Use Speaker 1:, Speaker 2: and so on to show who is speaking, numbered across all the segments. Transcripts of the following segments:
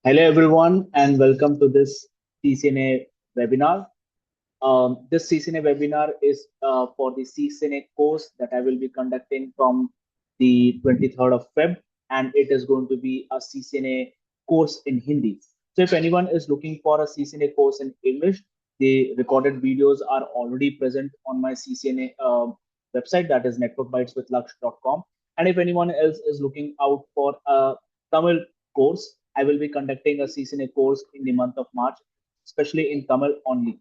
Speaker 1: Hello everyone and welcome to this CCNA webinar. This CCNA webinar is for the CCNA course that I will be conducting from the 23rd of Feb, and it is going to be a CCNA course in Hindi. So if anyone is looking for a CCNA course in English, the recorded videos are already present on my CCNA website, that is networkbyteswithlaksh.com. And if anyone else is looking out for a Tamil course, I will be conducting a CCNA course in the month of March, especially in Tamil only.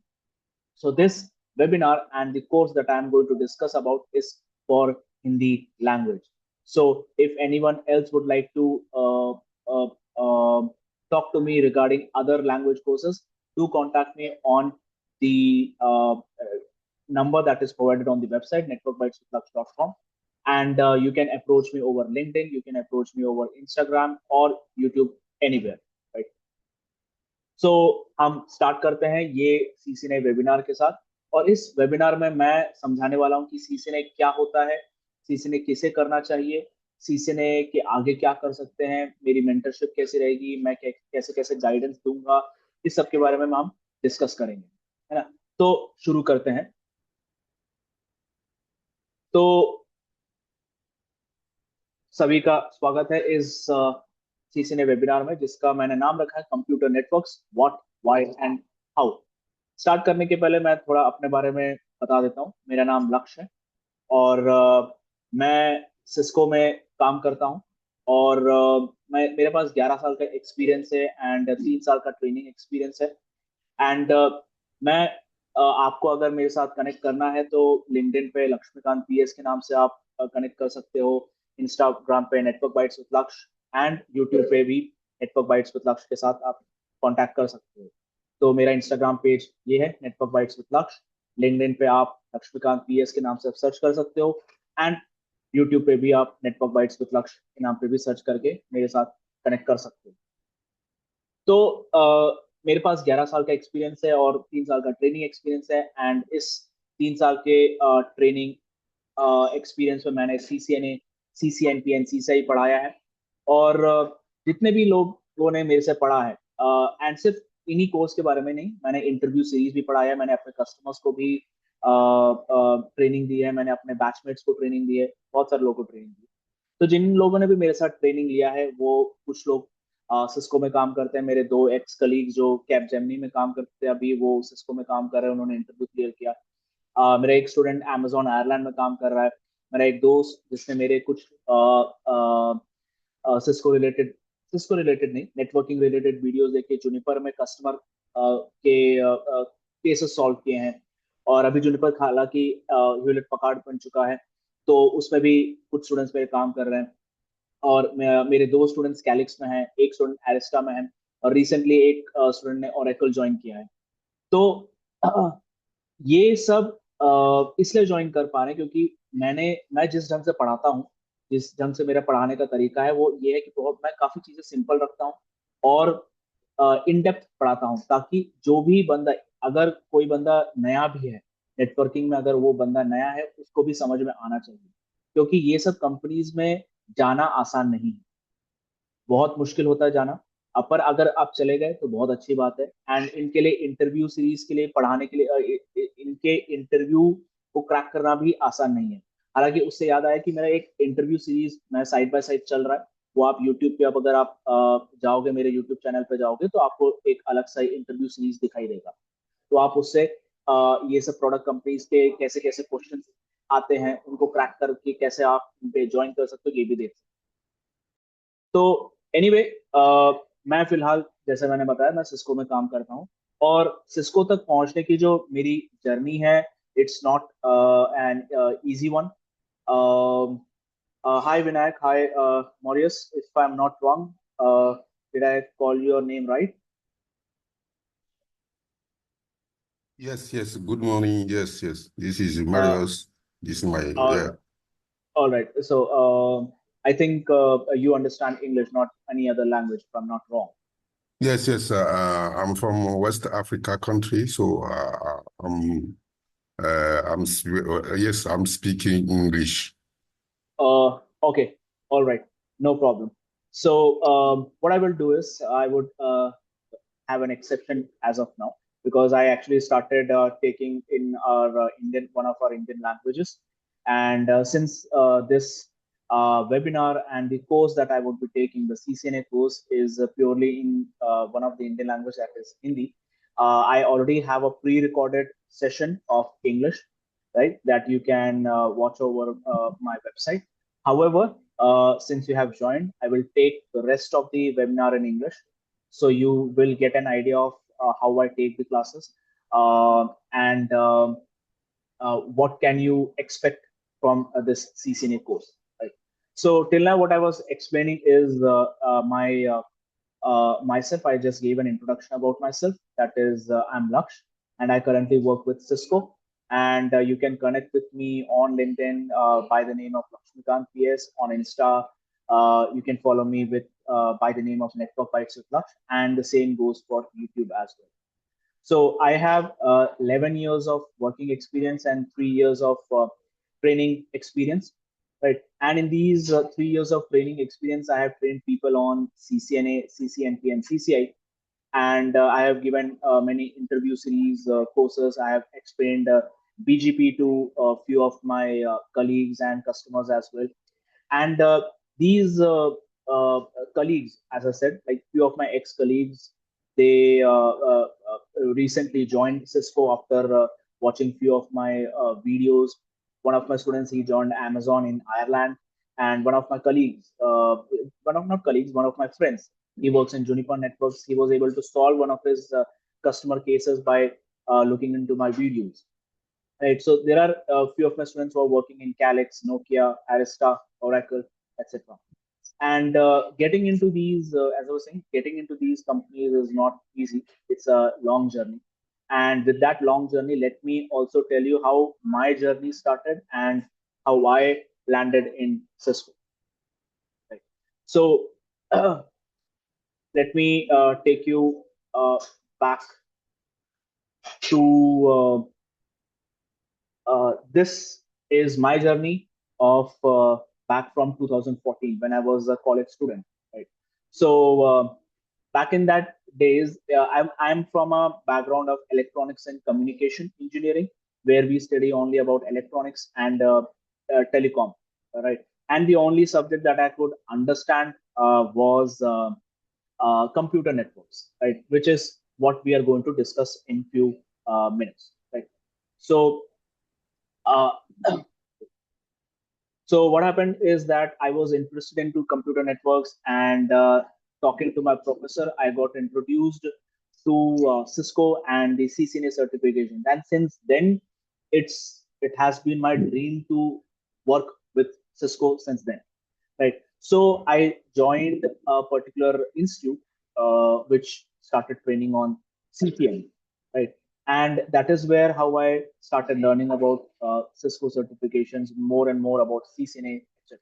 Speaker 1: So this webinar and the course that I'm going to discuss about is for Hindi language. So if anyone else would like to uh, uh, talk to me regarding other language courses, do contact me on the number that is provided on the website networkbyteswithlaksh.com, and you can approach me over LinkedIn, you can approach me over Instagram or YouTube, anywhere, right? सो हम start करते हैं ये CCNA webinar के साथ। और इस webinar में मैं समझाने वाला हूं कि सीसीएनए क्या होता है, सीसीएनए किसे करना चाहिए, सीसीएनए के आगे क्या कर सकते हैं, मेरी मेंटरशिप कैसे रहेगी, मैं कैसे कैसे गाइडेंस दूंगा, इस सब के बारे में हम डिस्कस करेंगे, है ना। तो शुरू करते हैं। तो सभी का स्वागत है इस सीसीएनए वेबिनार में, जिसका मैंने नाम रखा है computer networks, what, why and how. Start करने के पहले मैं थोड़ा अपने बारे में बता देता हूँ। मेरा नाम लक्ष्य है और मैं सिस्को में काम करता हूँ। और मैं मेरे पास 11 साल का एक्सपीरियंस है एंड 3 साल का ट्रेनिंग एक्सपीरियंस है। एंड मैं आपको अगर मेरे साथ कनेक्ट करना है तो लिंक्डइन पे लक्ष्मीकांत पीएस के नाम से आप कनेक्ट कर सकते हो। इंस्टाग्राम पे नेटवर्क बाइट्स विद लक्ष्य एंड यूट्यूब पे भी नेटवर्क बाइट्स विद लक्ष्य के साथ आप कांटेक्ट कर सकते हो। तो मेरा इंस्टाग्राम पेज ये है नेटवर्क बाइट्स विद लक्ष्य। लिंक्डइन पे आप लक्ष्मीकांत पीएस के नाम से सर्च कर सकते हो एंड यूट्यूब पे भी आप नेटवर्क बाइट्स विद लक्ष्य के नाम पे भी सर्च करके मेरे साथ कनेक्ट कर सकते हो। तो मेरे पास 11 साल का एक्सपीरियंस है और 3 साल का ट्रेनिंग एक्सपीरियंस है। एंड इस 3 साल के ट्रेनिंग एक्सपीरियंस में मैंने सीसीएनए, सीसीएनपी एंड सीसीआई पढ़ाया है। और जितने भी लोगों ने मेरे से पढ़ा है, एंड सिर्फ इन्हीं कोर्स के बारे में नहीं, मैंने इंटरव्यू सीरीज भी पढ़ाया है, मैंने अपने कस्टमर्स को भी ट्रेनिंग दी है, मैंने अपने बैचमेट्स को ट्रेनिंग दी है, बहुत सारे लोगों को ट्रेनिंग दी है। तो जिन लोगों ने भी मेरे साथ ट्रेनिंग लिया है, वो कुछ लोग सिस्को में काम करते हैं। मेरे 2 एक्स कलीग जो कैप जेमिनी में काम करते हैं, अभी वो सिस्को में काम कर रहे हैं, उन्होंने इंटरव्यू क्लियर किया। मेरा एक स्टूडेंट अमेजोन आयरलैंड में काम कर रहा है। मेरा एक दोस्त जिसने मेरे कुछ सिस्को रिलेटेड, सिस्को रिलेटेड नहीं, नेटवर्किंग रिलेटेड वीडियोस देखे, जुनिपर में कस्टमर के केसेस सॉल्व किए हैं। और अभी जुनिपर हालांकि ह्यूलेट पकार्ड बन चुका है, तो उसमें भी कुछ स्टूडेंट्स मेरे काम कर रहे हैं। और मेरे 2 स्टूडेंट्स कैलिक्स में हैं, एक स्टूडेंट एरिस्टा में है, और रिसेंटली एक स्टूडेंट ने ओरेकल ज्वाइन किया है। तो ये सब इसलिए ज्वाइन कर पा रहे हैं क्योंकि मैं जिस ढंग से पढ़ाता हूँ, जिस ढंग से मेरा पढ़ाने का तरीका है, वो ये है कि बहुत मैं काफी चीजें सिंपल रखता हूँ और इन डेप्थ पढ़ाता हूँ, ताकि जो भी बंदा, अगर कोई बंदा नया भी है नेटवर्किंग में, अगर वो बंदा नया है, उसको भी समझ में आना चाहिए। क्योंकि ये सब कंपनीज में जाना आसान नहीं है, बहुत मुश्किल होता है जाना। पर अगर आप चले गए तो बहुत अच्छी बात है। एंड इनके लिए इंटरव्यू सीरीज के लिए पढ़ाने के लिए इनके इंटरव्यू को क्रैक करना भी आसान नहीं है। हालांकि उससे याद आया कि मेरा एक इंटरव्यू सीरीज मैं साइड बाय साइड चल रहा है, वो आप यूट्यूब पे, अब अगर आप जाओगे, मेरे यूट्यूब चैनल पे जाओगे, तो आपको एक अलग सा इंटरव्यू सीरीज दिखाई देगा। तो आप उससे ये सब प्रोडक्ट कंपनीज के कैसे कैसे क्वेश्चन आते हैं, उनको क्रैक करके कैसे आप उन पे ज्वाइन कर सकते हो, ये भी देख सकते हो। तो एनीवे, मैं फिलहाल, जैसे मैंने बताया, मैं सिस्को में काम करता हूँ। और सिस्को तक पहुंचने की जो मेरी जर्नी है, it's not an easy one. Hi Vinayak, hi Maurice, if I am not wrong, did I call your name right?
Speaker 2: Yes, yes. Good morning. Yes, yes. This is Marius. This is my, yeah.
Speaker 1: All right. So I think you understand English, not any other language, if I'm not wrong.
Speaker 2: Yes, yes. I'm from West Africa country, so yes, I'm speaking English.
Speaker 1: Okay. All right. No problem. So what I will do is I would have an exception as of now because I actually started taking in our Indian one of our Indian languages, and since this webinar and the course that I would be taking, the CCNA course, is purely in one of the Indian language, that is Hindi. I already have a pre-recorded session of English, right? That you can watch over my website. However, since you have joined, I will take the rest of the webinar in English, so you will get an idea of how I take the classes, and what can you expect from this CCNA course. Right. So till now, what I was explaining is myself. I just gave an introduction about myself. That is, I'm Laksh, and I currently work with Cisco. And you can connect with me on LinkedIn by the name of Lakshmikant PS, on Insta. You can follow me with by the name of Network Bytes with Laksh, and the same goes for YouTube as well. So I have 11 years of working experience and 3 years of training experience, right? And in these 3 years of training experience, I have trained people on CCNA, CCNP, and CCI. And I have given many interview series courses. I have explained BGP to a few of my colleagues and customers as well. And these colleagues, as I said, like few of my ex-colleagues, they recently joined Cisco after watching few of my videos. One of my students, he joined Amazon in Ireland, and one of my colleagues, one of not colleagues, one of my friends, he works in Juniper Networks. He was able to solve one of his customer cases by looking into my videos. Right. So there are a few of my students who are working in Calix, Nokia, Arista, Oracle, etc. And getting into these, as I was saying, getting into these companies is not easy. It's a long journey. And with that long journey, let me also tell you how my journey started and how I landed in Cisco. Right. So let me take you back to this is my journey of back from 2014 when I was a college student, right? So back in that days, I'm from a background of electronics and communication engineering, where we study only about electronics and telecom, right? And the only subject that I could understand was computer networks, right? Which is what we are going to discuss in few minutes, right? So uh, so what happened is that I was interested into computer networks, and talking to my professor, I got introduced to Cisco and the CCNA certification. And since then, it has been my dream to work with Cisco since then, right? So I joined a particular institute which started training on CPM, right? And that is where how I started learning about Cisco certifications, more and more about CCNA, etc.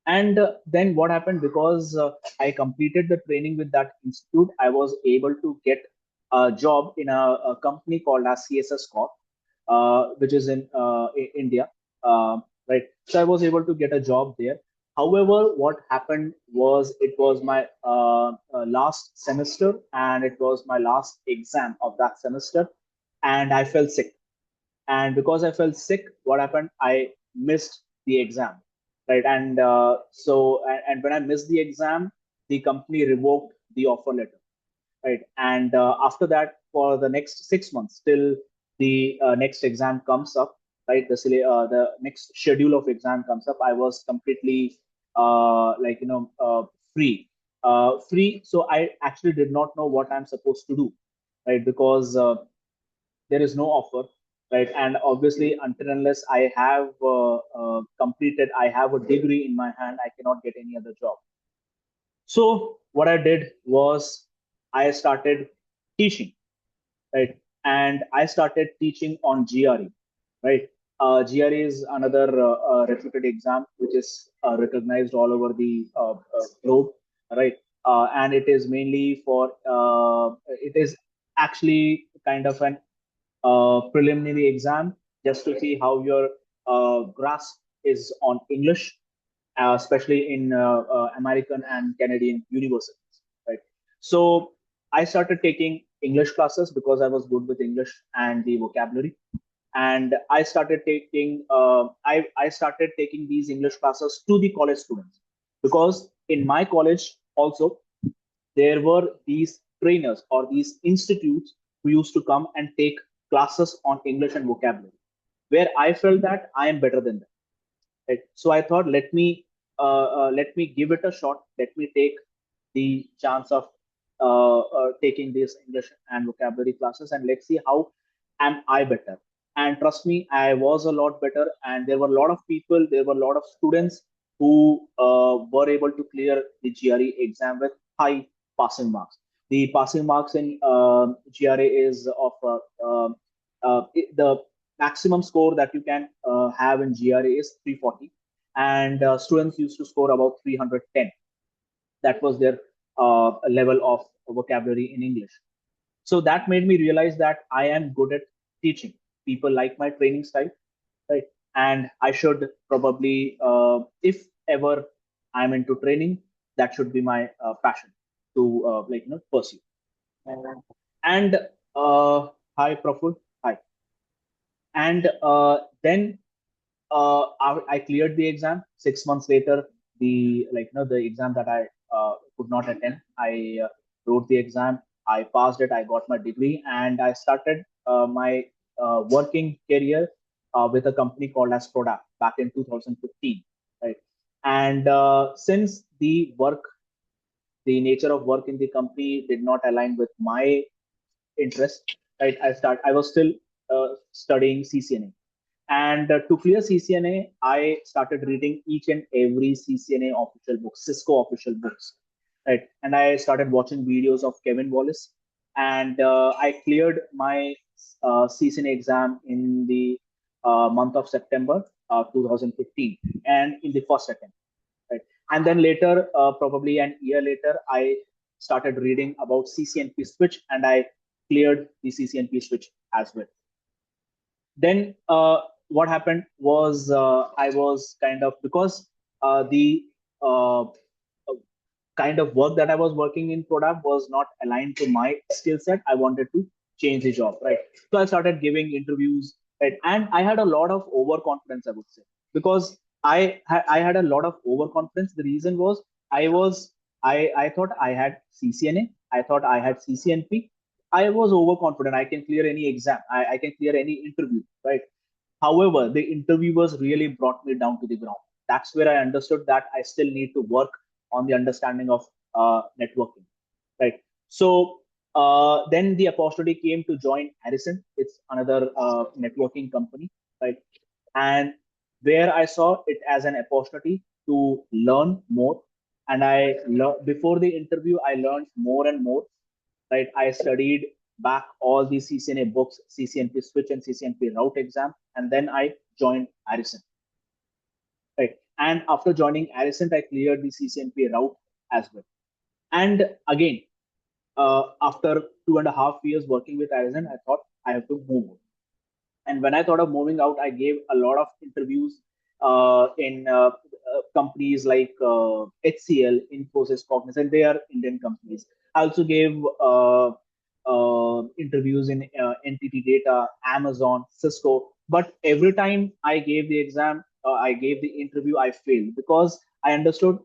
Speaker 1: And then what happened, because I completed the training with that institute, I was able to get a job in a company called as CSS Corp, which is in India, right? So I was able to get a job there. However, what happened was it was my last semester, and it was my last exam of that semester, and I fell sick. And because I felt sick, what happened? I missed the exam, right? And and when I missed the exam, the company revoked the offer letter, right? And after that, for the next 6 months, till the next exam comes up, right? The next schedule of exam comes up, I was completely free, free. So I actually did not know what I'm supposed to do, right? Because there is no offer, right? And obviously, until unless I have completed, I have a degree in my hand, I cannot get any other job. So what I did was I started teaching, right? And I started teaching on GRE, right? GRE is another reputed exam which is recognized all over the globe, right? And it is mainly for it is actually kind of an preliminary exam just to see how your grasp is on English. especially in American and Canadian universities, right? So I started taking English classes because I was good with English and the vocabulary, and I started taking these English classes to the college students, because in my college also there were these trainers or these institutes who used to come and take classes on English and vocabulary, where I felt that I am better than them. Right? So I thought, let me give it a shot. Let me take the chance of taking these English and vocabulary classes, and let's see how am I better. And trust me, I was a lot better. And there were a lot of people, there were a lot of students who were able to clear the GRE exam with high passing marks. The passing marks in GRE is of the maximum score that you can have in GRE is 340, and students used to score about 310. That was their level of vocabulary in English. So that made me realize that I am good at teaching. People like my training style, right? And I should probably, if ever I'm into training, that should be my passion to pursue. And hi, Praful. Hi. And then I cleared the exam. 6 months later, the exam that I could not attend, I wrote the exam. I passed it. I got my degree, and I started my working career with a company called as Product back in 2015. Right, and since the nature of work in the company did not align with my interest, right, I was still studying CCNA, and to clear CCNA, I started reading each and every CCNA official book, Cisco official books, right? And I started watching videos of Kevin Wallace, and I cleared my CCNA exam in the month of September 2015, and in the first attempt, right? And then later, probably an year later, I started reading about CCNP switch, and I cleared the CCNP switch as well. Then what happened was, I was kind of, because the uh, kind of work that I was working in Product was not aligned to my skill set. I wanted to change the job, right? So I started giving interviews, right? And I had a lot of overconfidence, I would say, because I had a lot of overconfidence. The reason was I thought I had CCNA, I thought I had CCNP. I was overconfident. I can clear any exam. I can clear any interview, right? However, the interviewers really brought me down to the ground. That's where I understood that I still need to work on the understanding of networking, right? So then the opportunity came to join Harrison. It's another networking company, right? And where I saw it as an opportunity to learn more. And before the interview, I learned more and more, right? I studied back all the CCNA books, CCNP switch and CCNP route exam, and then I joined Harrison, right? And after joining Harrison, I cleared the CCNP route as well. And again, after 2.5 years working with Harrison, I thought I have to move on. And when I thought of moving out, I gave a lot of interviews in companies like HCL, Infosys, Cognizant. They are Indian companies. I also gave interviews in NTT Data, Amazon, Cisco. But every time I gave the exam, I gave the interview, I failed, because I understood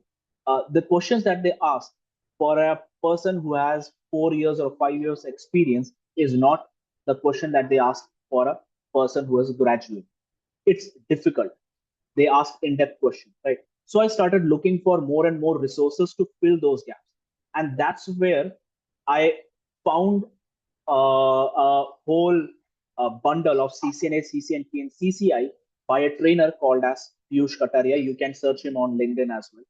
Speaker 1: the questions that they asked for a person who has 4 years or 5 years experience is not the question that they ask for a person who is a graduate. It's difficult. They ask in-depth questions, right? So I started looking for more and more resources to fill those gaps, and that's where I found a whole bundle of CCNA, CCNP, and CCI by a trainer called as Piyush Kataria. You can search him on LinkedIn as well.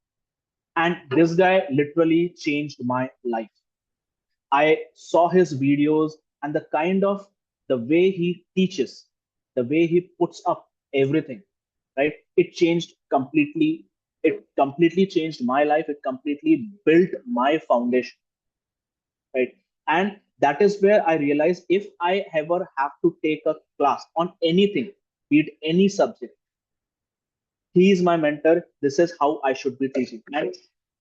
Speaker 1: And this guy literally changed my life. I saw his videos, and the way he teaches, the way he puts up everything, right? It changed completely. It completely changed my life. It completely built my foundation, right? And that is where I realized, if I ever have to take a class on anything, be it any subject, he is my mentor. This is how I should be teaching. And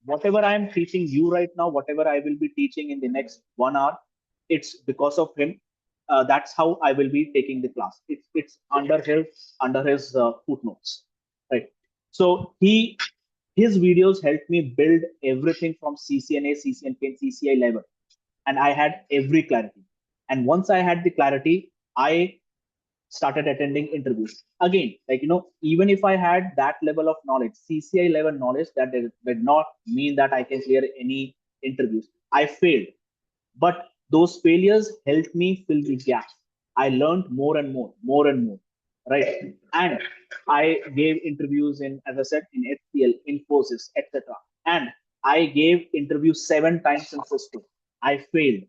Speaker 1: whatever I am teaching you right now, whatever I will be teaching in the next 1 hour, it's because of him. That's how I will be taking the class. It's under his footnotes, right? So his videos helped me build everything from CCNA, CCNP, and CCI level, and I had every clarity. And once I had the clarity, I started attending interviews again. Like, even if I had that level of knowledge, CCI level knowledge, that did not mean that I can clear any interviews. I failed, but those failures helped me fill the gaps. I learned more and more and more, right? And I gave interviews in, as I said, in HCL, Infosys, etc. And I gave interviews 7 times in Cisco. I failed,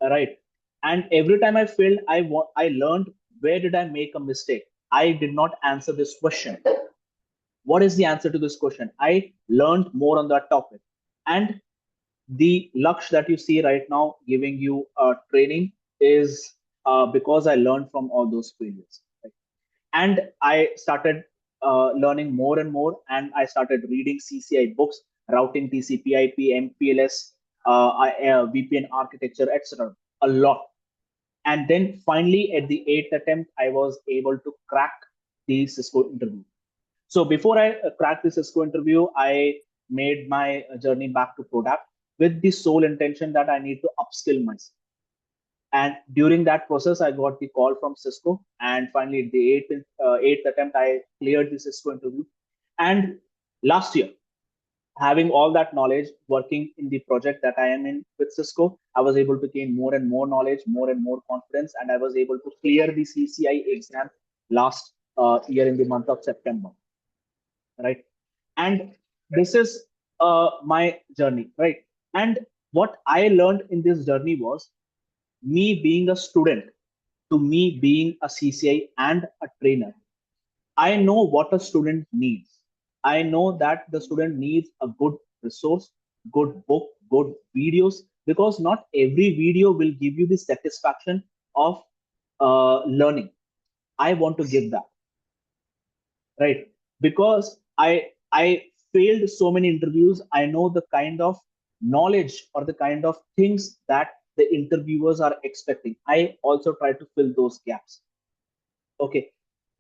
Speaker 1: right? And every time I failed, I learned, where did I make a mistake? I did not answer this question. What is the answer to this question? I learned more on that topic. And the Laksh that you see right now giving you training is because I learned from all those failures. Right? And I started learning more and more, and I started reading CCI books, routing, TCP/IP, MPLS, VPN architecture, etc. A lot. And then finally, at the eighth attempt, I was able to crack the Cisco interview. So before I cracked the Cisco interview, I made my journey back to product with the sole intention that I need to upskill myself. And during that process, I got the call from Cisco. And finally, at the eighth attempt, I cleared the Cisco interview. And last year, having all that knowledge, working in the project that I am in with Cisco, I was able to gain more and more knowledge, more and more confidence, and I was able to clear the CCI exam last year in the month of September, right? And this is my journey, right? And what I learned in this journey was, me being a student to me being a CCI and a trainer, I know what a student needs. I know that the student needs a good resource, good book, good videos, because not every video will give you the satisfaction of learning. I want to give that, right? Because I failed so many interviews. I know the kind of knowledge or the kind of things that the interviewers are expecting. I also try to fill those gaps. Okay,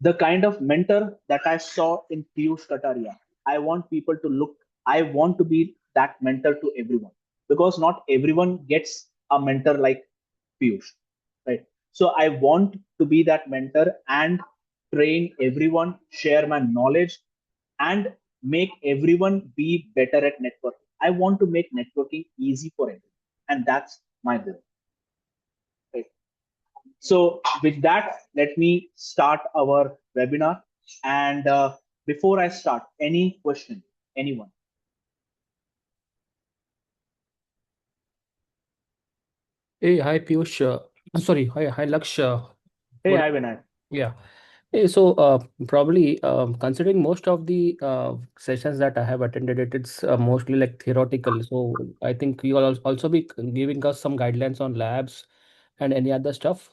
Speaker 1: the kind of mentor that I saw in Piyush Kataria, I want people to look, I want to be that mentor to everyone, because not everyone gets a mentor like Piyush, right? So I want to be that mentor and train everyone, share my knowledge, and make everyone be better at networking. I want to make networking easy for everyone, and that's my goal, right? So with that, let me start our webinar. And before I start, any question, anyone?
Speaker 3: Hey, hi Piyush. Sorry, hi Laksh.
Speaker 1: Hey,
Speaker 3: Good.
Speaker 1: hi, Vinay.
Speaker 3: Yeah. Hey, so probably considering most of the sessions that I have attended, it's mostly like theoretical. So I think you will also be giving us some guidelines on labs and any other stuff.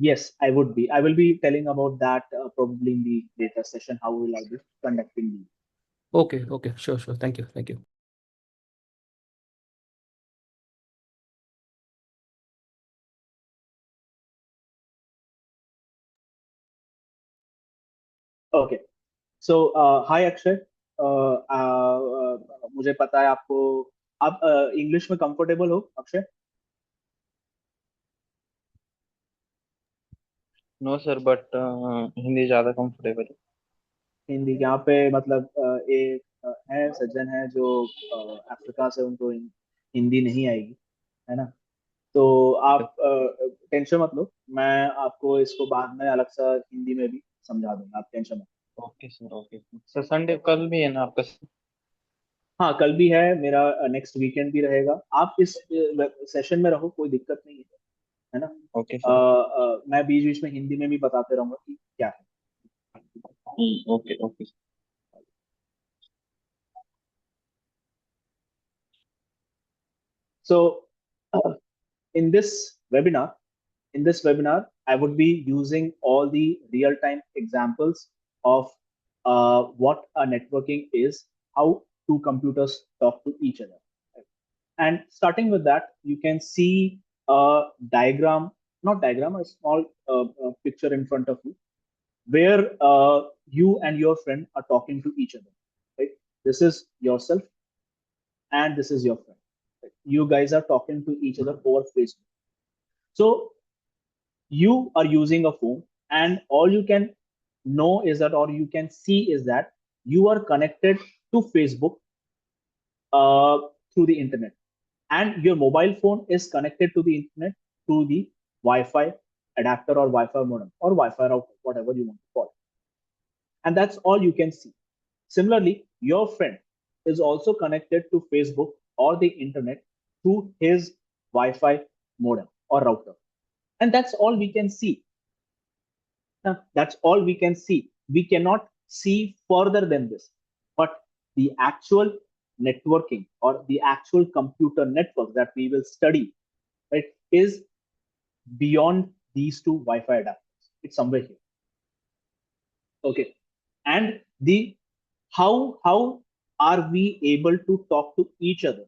Speaker 1: Yes, I would be. I will be telling about that probably in the later session, how will I be conducting the.
Speaker 3: Okay, okay, sure, sure. Thank you, thank you.
Speaker 1: Okay. So hi Akshay. मुझे पता है आपको, आप English में comfortable हो Akshay?
Speaker 4: No sir, but Hindi ज्यादा comfortable है।
Speaker 1: हिंदी यहाँ पे मतलब एक है सज्जन है जो अफ्रीका से, उनको हिंदी नहीं आएगी, है ना? तो आप टेंशन मत लो, मैं आपको इसको बाद में अलग सा हिंदी में भी समझा दूंगा, आप टेंशन मत लो।
Speaker 4: Okay sir, okay sir. Sunday कल भी है ना आपका?
Speaker 1: हाँ, कल भी है मेरा, नेक्स्ट वीकेंड भी रहेगा। आप इस सेशन में रहो, कोई दिक्कत नहीं है ना?
Speaker 4: Okay sir.
Speaker 1: मैं बीच बीच में हिंदी में भी बताते रहूंगा कि क्या है।
Speaker 4: Okay okay.
Speaker 1: So in this webinar, I would be using all the real-time examples of what a networking is, how two computers talk to each other. And starting with that, you can see a diagram, not diagram, a small picture in front of you, where you and your friend are talking to each other. Right? This is yourself, and this is your friend. Right? You guys are talking to each other over Facebook. So you are using a phone, and all you can know is that, or you can see is that you are connected to Facebook uh, through the internet, and your mobile phone is connected to the internet through the Wi-Fi adapter or Wi-Fi modem or Wi-Fi router, whatever you want to call it. And that's all you can see. Similarly, your friend is also connected to Facebook or the internet through his Wi-Fi modem or router. And that's all we can see. That's all we can see. We cannot see further than this. But the actual networking or the actual computer network that we will study, right, is beyond these two Wi-Fi adapters. It's somewhere here. Okay. And the how are we able to talk to each other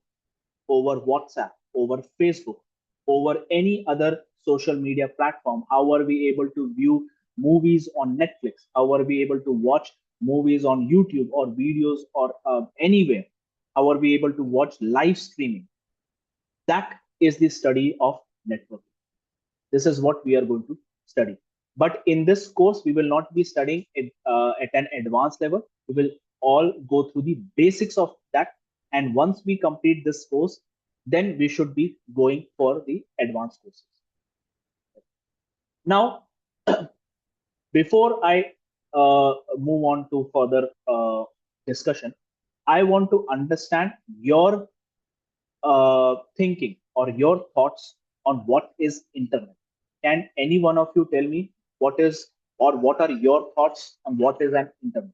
Speaker 1: over WhatsApp, over Facebook, over any other social media platform? How are we able to view movies on Netflix? How are we able to watch movies on YouTube or videos or anywhere? How are we able to watch live streaming? That is the study of networking. This is what we are going to study. But in this course, we will not be studying it, at an advanced level. We will all go through the basics of that. And once we complete this course, then we should be going for the advanced courses. Now, before I move on to further discussion, I want to understand your thinking or your thoughts on what is internet. Can any one of you tell me what is, or what are your thoughts on what is an internet?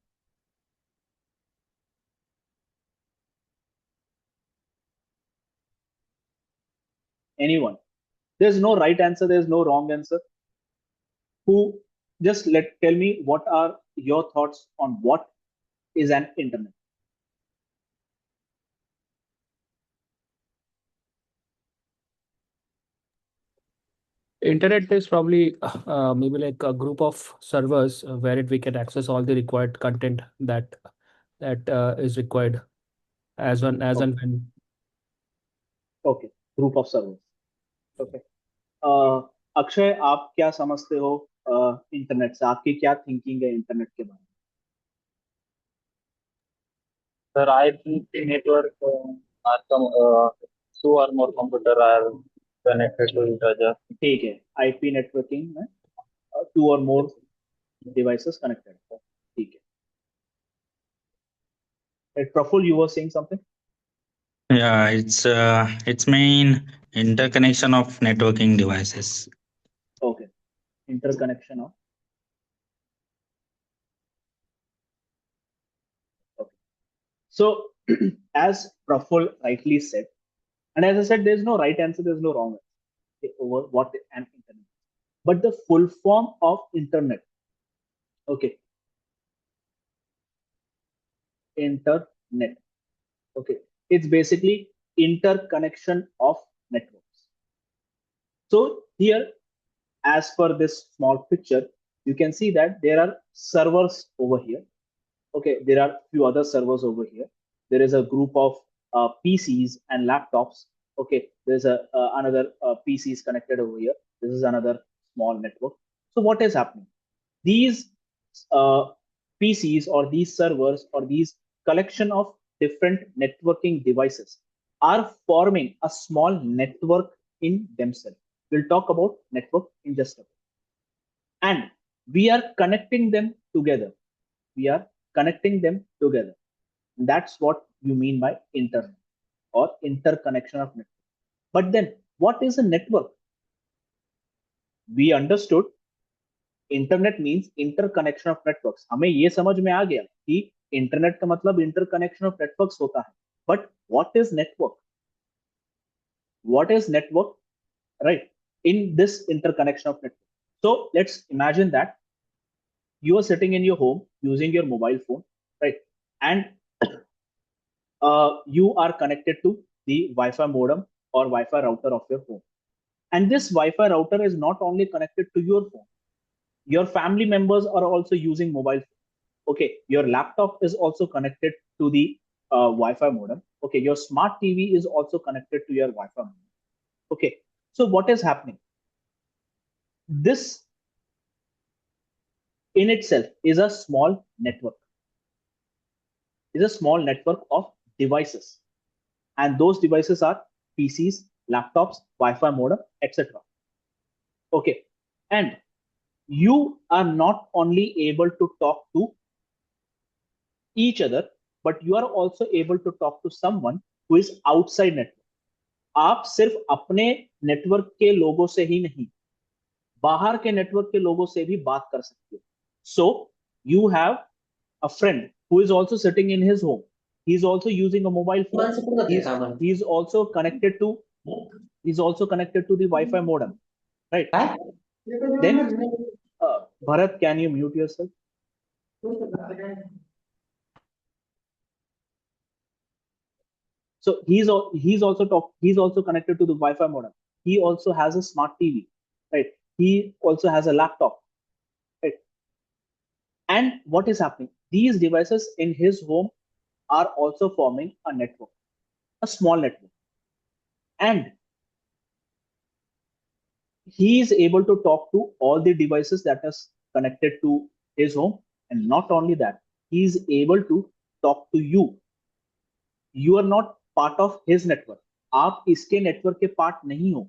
Speaker 1: Anyone? There's no right answer, there's no wrong answer. Who, just tell me what are your thoughts on what is an internet?
Speaker 3: Internet is probably maybe like a group of servers where we can access all the required content that is required as one as
Speaker 1: Okay.
Speaker 3: and when.
Speaker 1: Okay, group of servers. Okay. Akshay, आप क्या समझते हो internet से? आपकी क्या thinking है internet के बारे में?
Speaker 4: Sir, IP network are two or more computer are connected to each other.
Speaker 1: ठीक है, आईपी नेटवर्किंग में टू और मोर devices connected. ठीक है. Praful, you were saying something?
Speaker 5: Yeah, it's main interconnection of networking devices.
Speaker 1: Okay, interconnection of. Okay. So, as Praful rightly said, and as I said, there's no right answer, there's no wrong answer over what an internet is. But the full form of internet, okay, internet, okay, it's basically interconnection of networks. So here, as per this small picture, you can see that there are servers over here. Okay, there are few other servers over here. There is a group of PCs and laptops. Okay, there's another PCs connected over here. This is another small network. So what is happening? These uh, PCs or these servers or these collection of different networking devices are forming a small network in themselves. We'll talk about network in just a bit. And we are connecting them together. We are connecting them together. That's what you mean by internet or interconnection of network. But then, what is a network? We understood internet means interconnection of networks. हमें ये समझ में आ गया कि internet का मतलब interconnection of networks होता है. But what is network? What is network, right, in this interconnection of network? So let's imagine that you are sitting in your home using your mobile phone, right? And you are connected to the Wi-Fi modem or Wi-Fi router of your home. And this Wi-Fi router is not only connected to your phone, your family members are also using mobile phone. Okay, your laptop is also connected to the Wi-Fi modem. Okay, your smart TV is also connected to your Wi-Fi modem. Okay, so what is happening? This in itself is a small network. Is a small network of devices, and those devices are PCs, laptops, Wi-Fi modem, etc. Okay, and you are not only able to talk to each other, but you are also able to talk to someone who is outside network. आप सिर्फ अपने network के लोगों से ही नहीं, बाहर के network के लोगों से भी बात कर सकते हो. So you have a friend who is also sitting in his home. He is also using a mobile phone. He is also connected to the Wi-Fi modem, right? Then Bharat, can you mute yourself? So he's also connected to the Wi-Fi modem. He also has a smart TV, right? He also has a laptop, right? And what is happening? These devices in his home are also forming a network, a small network, and he is able to talk to all the devices that is connected to his home. And not only that, he is able to talk to you. You are not part of his network. आप इसके network के part नहीं हो,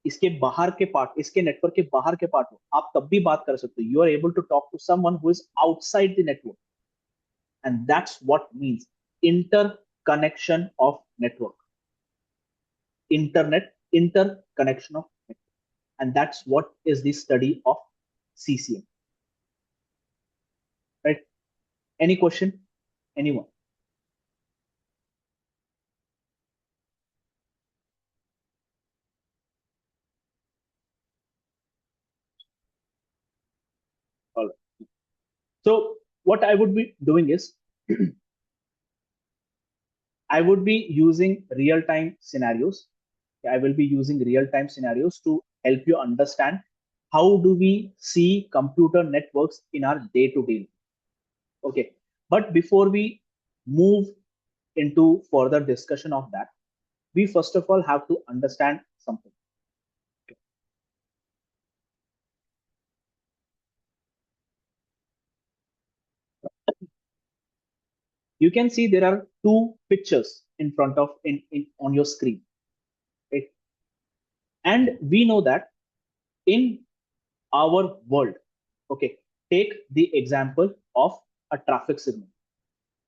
Speaker 1: इसके बाहर के part, इसके network के बाहर के पार्ट हो, आप तब भी बात कर सकते हो. You are able to talk to someone who is outside the network, and that's what means interconnection of network. Interconnection of network, and that's what is the study of CCN. Right? Any question? Anyone? All right. So what I would be doing is I would be using real-time scenarios. I will be using real-time scenarios to help you understand how do we see computer networks in our day-to-day. Okay, but before we move into further discussion of that, we first of all have to understand something. You can see there are two pictures in front of on your screen, right? And we know that in our world, okay, take the example of a traffic signal.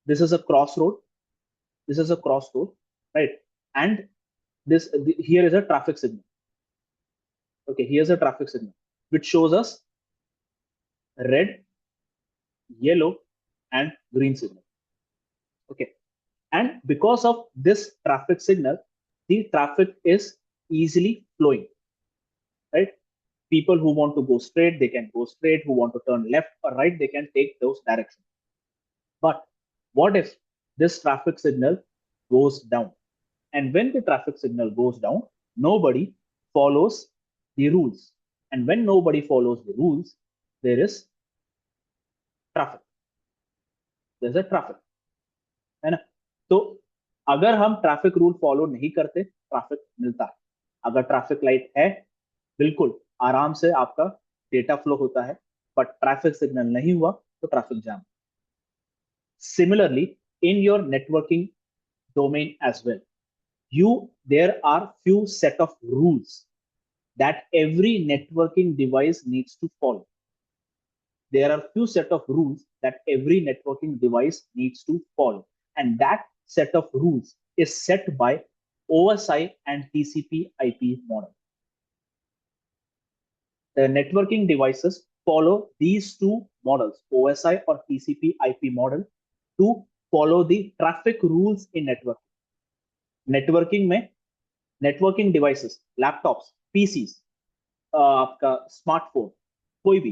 Speaker 1: This is a crossroad. This is a crossroad, right? And here is a traffic signal. Okay, here's a traffic signal which shows us red, yellow, and green signal. Okay, and because of this traffic signal, the traffic is easily flowing, right? People who want to go straight, they can go straight. Who want to turn left or right, they can take those directions. But what if this traffic signal goes down? And when the traffic signal goes down, nobody follows the rules. And when nobody follows the rules, there is traffic. There's a traffic. है ना? तो अगर हम traffic rule follow नहीं करते, traffic मिलता है. अगर ट्रैफिक लाइट है, बिल्कुल आराम से आपका डेटा फ्लो होता है, बट ट्रैफिक सिग्नल नहीं हुआ तो traffic jam. Similarly, in your networking domain as well, there are few set of rules that every networking device needs to follow. There are few set of rules that every networking device needs to follow, and that set of rules is set by OSI and TCP/IP model. The networking devices follow these two models, OSI or TCP/IP model, to follow the traffic rules in networking. Networking में networking devices, laptops, PCs, आपका smartphone, कोई भी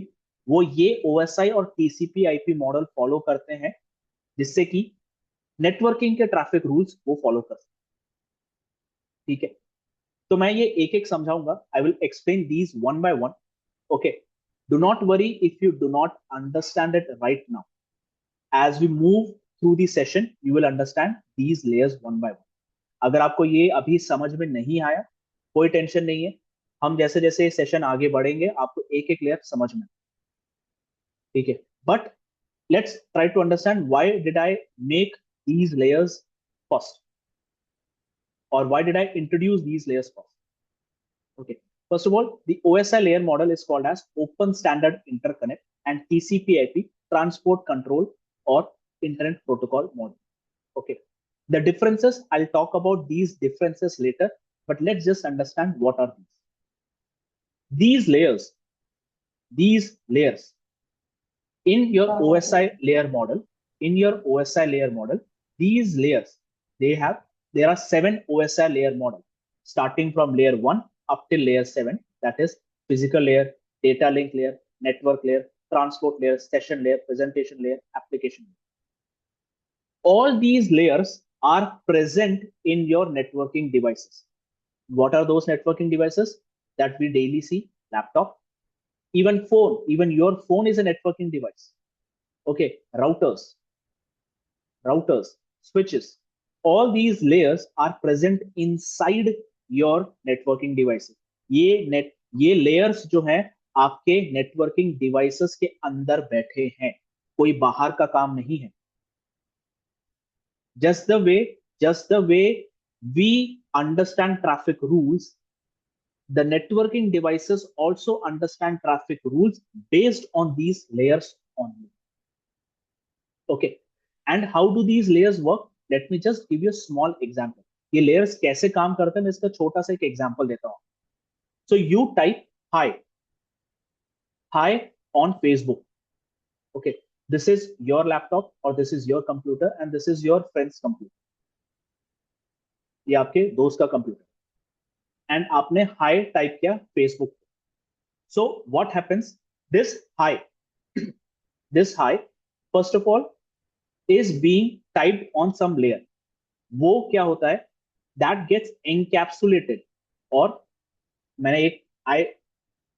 Speaker 1: वो ये OSI और TCP/IP model follow करते हैं, जिससे कि नेटवर्किंग के ट्रैफिक रूल्स वो फॉलो कर सकते। ठीक है, तो मैं ये एक एक समझाऊंगा. I will explain these one by one. Okay, do not worry if you do not understand it right now. As we move through the session, you will understand these layers one by one. अगर आपको ये अभी समझ में नहीं आया, कोई tension नहीं है. हम जैसे जैसे सेशन आगे बढ़ेंगे, आपको एक एक लेयर समझ में. ठीक है, but let's try to understand why did I make these layers first, or why did I introduce these layers first. Okay, first of all, the OSI layer model is called as Open Standard Interconnect and TCP/IP Transport Control or Internet Protocol model. Okay, the differences, I'll talk about these differences later, but let's just understand what are these. These layers in your OSI layer model, these layers, there are 7 OSI layer models, starting from layer 1 up till layer 7, that is physical layer, data link layer, network layer, transport layer, session layer, presentation layer, application layer. All these layers are present in your networking devices. What are those networking devices that we daily see? Laptop, even phone, even your phone is a networking device. Okay, routers, switches, all these layers are present inside your networking devices. ये layers जो हैं आपके networking devices के अंदर बैठे हैं, कोई बाहर का काम नहीं है. Just the way we understand traffic rules, the networking devices also understand traffic rules based on these layers only. Okay, and how do these layers work? Let me just give you a small example. ये layers कैसे काम करते हैं, मैं इसका छोटा सा एक example देता हूँ. So you type hi on Facebook. Okay, this is your laptop or this is your computer and this is your friend's computer. ये आपके दोस्त का कंप्यूटर, एंड आपने हाई टाइप किया Facebook. So what happens, this hi first of all is being typed on some layer. वो क्या होता है, दैट गेट्स एनकैप्सुलेटेड, और मैंने एक I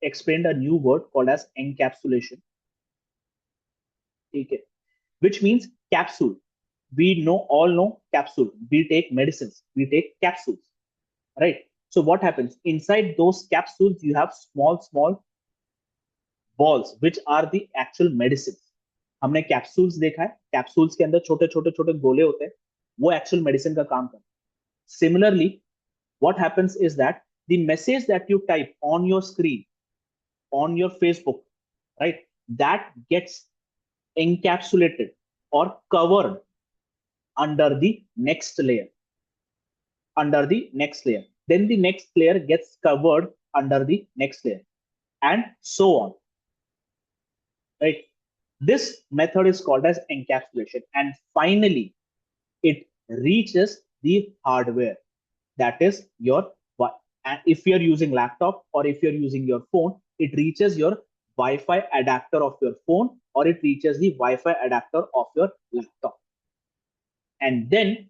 Speaker 1: explained a new word called as encapsulation. ठीक है, which means capsule. We all know capsule. We take medicines, we take capsules, right? So what happens inside those capsules, you have small balls which are the actual medicines. हमने capsules देखा है, capsules के अंदर छोटे छोटे गोले होते हैं, वो actual medicine का काम करते हैं. Similarly, what happens is that the message that you type on your screen, on your Facebook, right, that gets encapsulated or covered under the next layer. Then the next layer gets covered under the next layer, and so on. Right? This method is called as encapsulation, and finally it reaches the hardware, that is your, and if you're using laptop or if you're using your phone, it reaches your Wi-Fi adapter of your phone, or it reaches the Wi-Fi adapter of your laptop. And then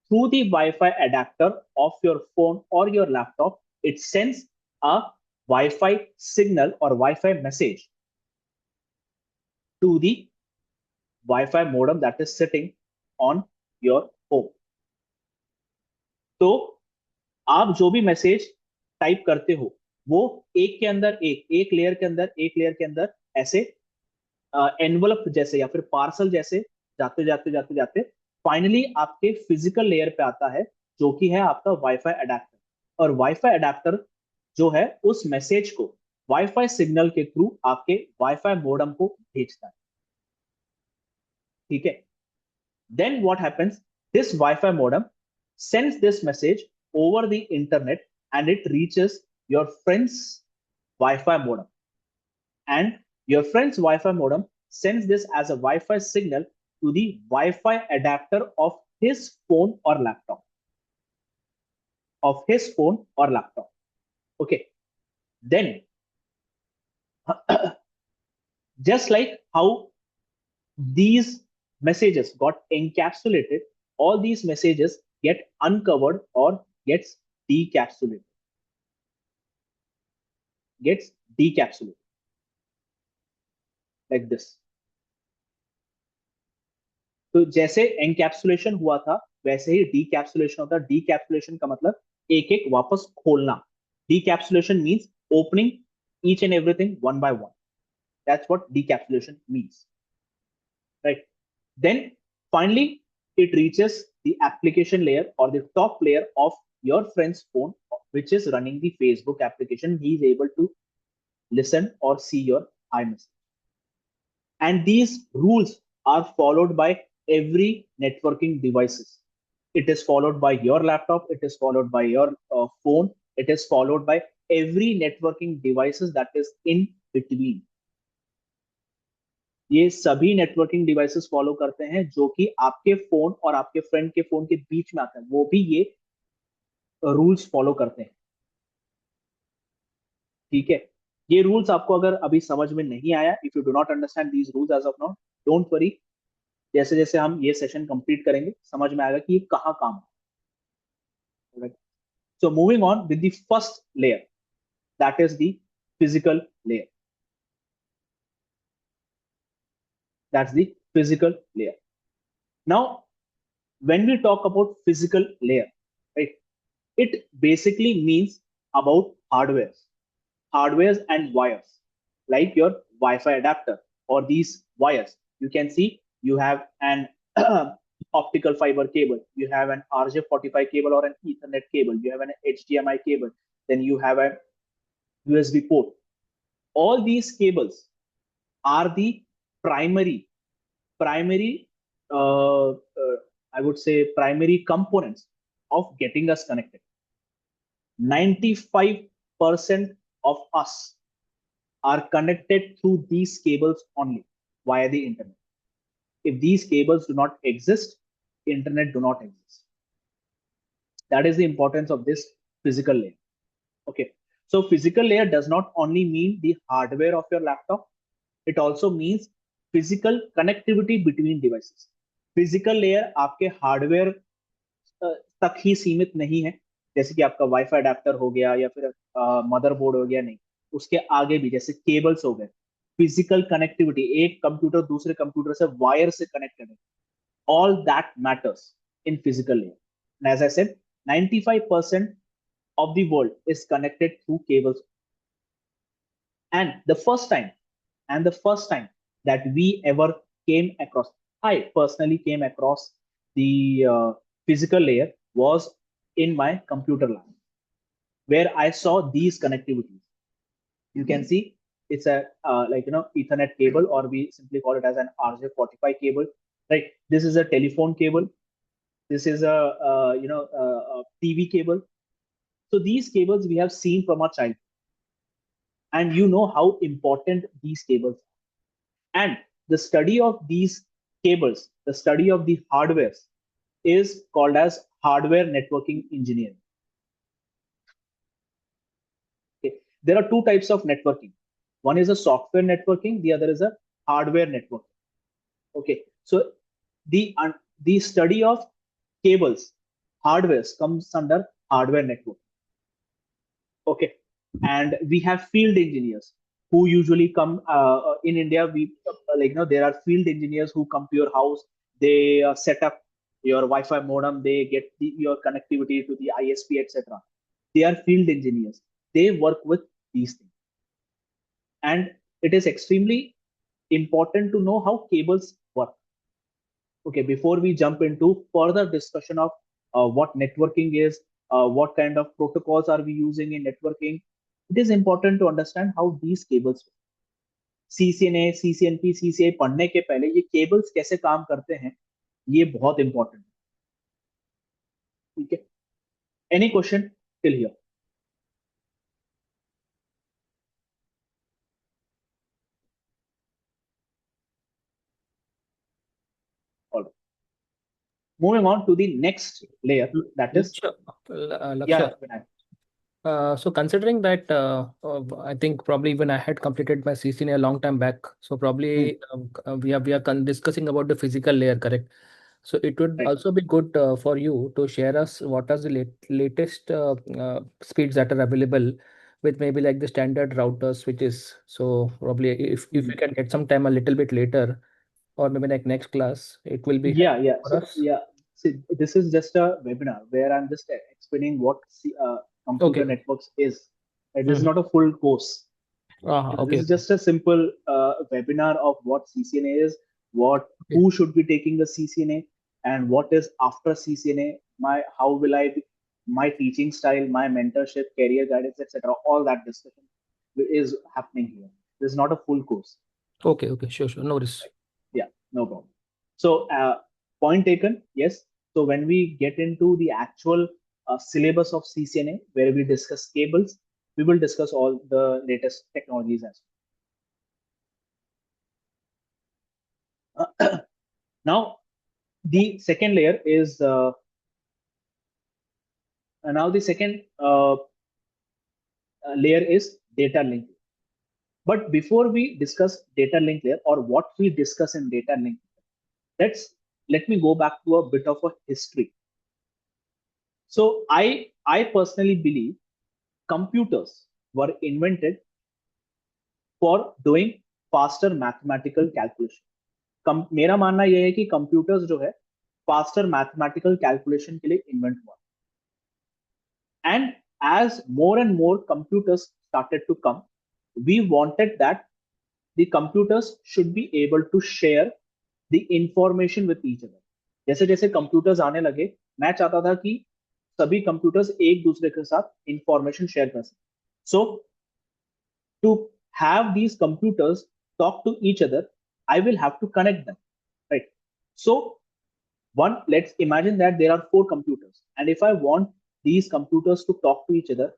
Speaker 1: through the Wi-Fi adapter of your phone or your laptop, it sends a Wi-Fi signal or Wi-Fi message to the Wi-Fi modem that is sitting on your home. तो आप जो भी message type करते हो, वो एक के अंदर एक लेयर के अंदर ऐसे एनवलप जैसे या फिर पार्सल जैसे जाते फाइनली आपके फिजिकल लेयर पे आता है, जो कि है आपका वाईफाई अडेप्टर. और वाईफाई अडेप्टर जो है उस मैसेज को वाईफाई सिग्नल के थ्रू आपके वाईफाई मोडेम को भेजता है. ठीक है, then what happens, this wifi modem sends this message over the internet and it reaches your friend's Wi-Fi modem, and your friend's Wi-Fi modem sends this as a Wi-Fi signal to the Wi-Fi adapter of his phone or laptop. Okay, then Just like how these messages got encapsulated, all these messages get uncovered or gets decapsulated. Gets decapsulated like this. तो जैसे encapsulation हुआ था वैसे ही डीकैप्सुलेशन होता है. डीकैप्सुलेशन का मतलब एक एक वापस खोलना. Decapsulation means opening each and everything one by one. That's what decapsulation means, right? Then finally it reaches the application layer or the top layer of your friend's phone, which is running the Facebook application. He is able to listen or see your iMessage. And these rules are followed by every networking devices. It is followed by your laptop, it is followed by your phone, it is followed by every networking devices that is in between. ये सभी networking devices follow करते हैं जो कि आपके phone और आपके friend के फोन के बीच में आते हैं, वो भी ये रूल्स फॉलो करते हैं. ठीक है, ये रूल्स आपको अगर अभी समझ में नहीं आया, if you do not understand these rules as of now, don't worry. जैसे जैसे हम ये सेशन कंप्लीट करेंगे समझ में आएगा कि ये कहाँ काम है. So moving on with the first layer, that is the physical layer. That's the physical layer. Now, when we talk about physical layer, right, it basically means about hardwares and wires, like your Wi-Fi adapter or these wires. You can see you have an optical fiber cable, you have an RJ45 cable or an Ethernet cable, you have an HDMI cable, then you have a USB port. All these cables are the primary, I would say primary components of getting us connected. 95% of us are connected through these cables only via the internet. If these cables do not exist, internet do not exist. That is the importance of this physical layer. Okay, so physical layer does not only mean the hardware of your laptop, it also means physical connectivity between devices. Physical layer आपके hardware तक ही सीमित नहीं है, जैसे कि आपका wifi adapter हो गया या फिर मदरबोर्ड हो गया, नहीं, उसके आगे भी जैसे केबल्स हो गए. फिजिकल कनेक्टिविटी, एक कंप्यूटर दूसरे कंप्यूटर से वायर से कनेक्टेड है, all that matters in physical layer. And as I said, 95% of the world is connected through cables. And the first time that we ever came across, I personally came across the physical layer was in my computer lab, where I saw these connectivities. You can see it's a Ethernet cable, or we simply call it as an RJ45 cable, right? This is a telephone cable. This is a TV cable. So these cables we have seen from our childhood, and you know how important these cables are. And the study of these cables, the study of the hardwares, is called as hardware networking engineering. Okay. There are two types of networking. One is a software networking, the other is a hardware networking. Okay, so the study of cables, hardwares, comes under hardware network. Okay, and we have field engineers who usually come in India. We there are field engineers who come to your house. They set up your Wi-Fi modem. They get your connectivity to the ISP, etc. They are field engineers. They work with these things, and it is extremely important to know how cables work. Okay, before we jump into further discussion of what networking is, what kind of protocols are we using in networking, it is important to understand how these cables work. CCNA, CCNP, CCI पढ़ने के पहले ये cables कैसे काम करते हैं, ये बहुत important है. ठीक है, any question till here? All right. Moving on to the next layer, that is
Speaker 3: Laksha,
Speaker 1: yeah, Vinayak.
Speaker 3: So considering that, I think probably when I had completed my CCNA a long time back, so probably we are discussing about the physical layer, correct? So it would
Speaker 1: Right.
Speaker 3: also be good for you to share us what are the latest speeds that are available with maybe like the standard routers switches. So probably if we can get some time a little bit later or maybe like next class, it will be
Speaker 1: Yeah,
Speaker 3: helpful
Speaker 1: yeah.
Speaker 3: for
Speaker 1: So
Speaker 3: us.
Speaker 1: yeah, see, this is just a webinar where I'm just explaining what computer
Speaker 3: Okay.
Speaker 1: networks is. This is
Speaker 3: Mhm.
Speaker 1: not a full course. This
Speaker 3: Okay.
Speaker 1: is just a simple webinar of what CCNA is,
Speaker 3: Okay.
Speaker 1: who should be taking the CCNA, and what is after CCNA. How will my teaching style, my mentorship, career guidance, etc. All that discussion is happening here. This is not a full course.
Speaker 3: Okay. Okay. Sure. Sure. No worries.
Speaker 1: Yeah, no problem. So, point taken, yes. So, when we get into the actual syllabus of CCNA, where we discuss cables, we will discuss all the latest technologies as well. Now, the second layer is now the second layer is data link. But before we discuss data link layer or what we discuss in data link, let me go back to a bit of a history. So I personally believe computers were invented for doing faster mathematical calculation. मेरा मानना यह है कि computers जो है faster mathematical calculation के लिए invent हुआ and as more and more computers started to come, we wanted that the computers should be able to share the information with each other. जैसे जैसे कंप्यूटर्स आने लगे, मैं चाहता था कि सभी कंप्यूटर्स एक दूसरे के साथ इंफॉर्मेशन शेयर कर सकें. So to have these computers talk to each other, I will have to connect them, right? So let's imagine that there are 4 computers, and if I want these computers to talk to each other,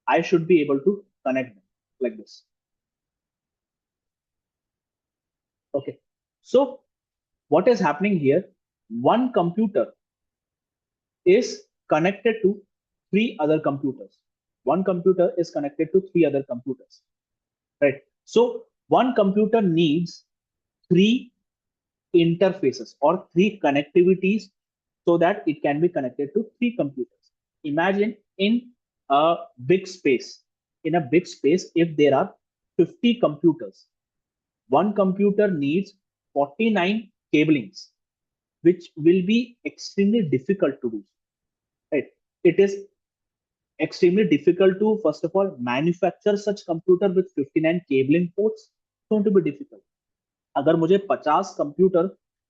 Speaker 1: I should be able to connect them like this. Okay, so what is happening here? One computer is connected to 3 other computers. One computer is connected to 3 other computers, right? So one computer needs 3 interfaces or 3 connectivities so that it can be connected to 3 computers. Imagine in a big space. In a big space, if there are 50 computers, one computer needs 49 cablings, which will be extremely difficult to do. Right? It is extremely difficult to, first of all, manufacture such computer with 59 cabling ports. It's going to be difficult. अगर मुझे 50 computer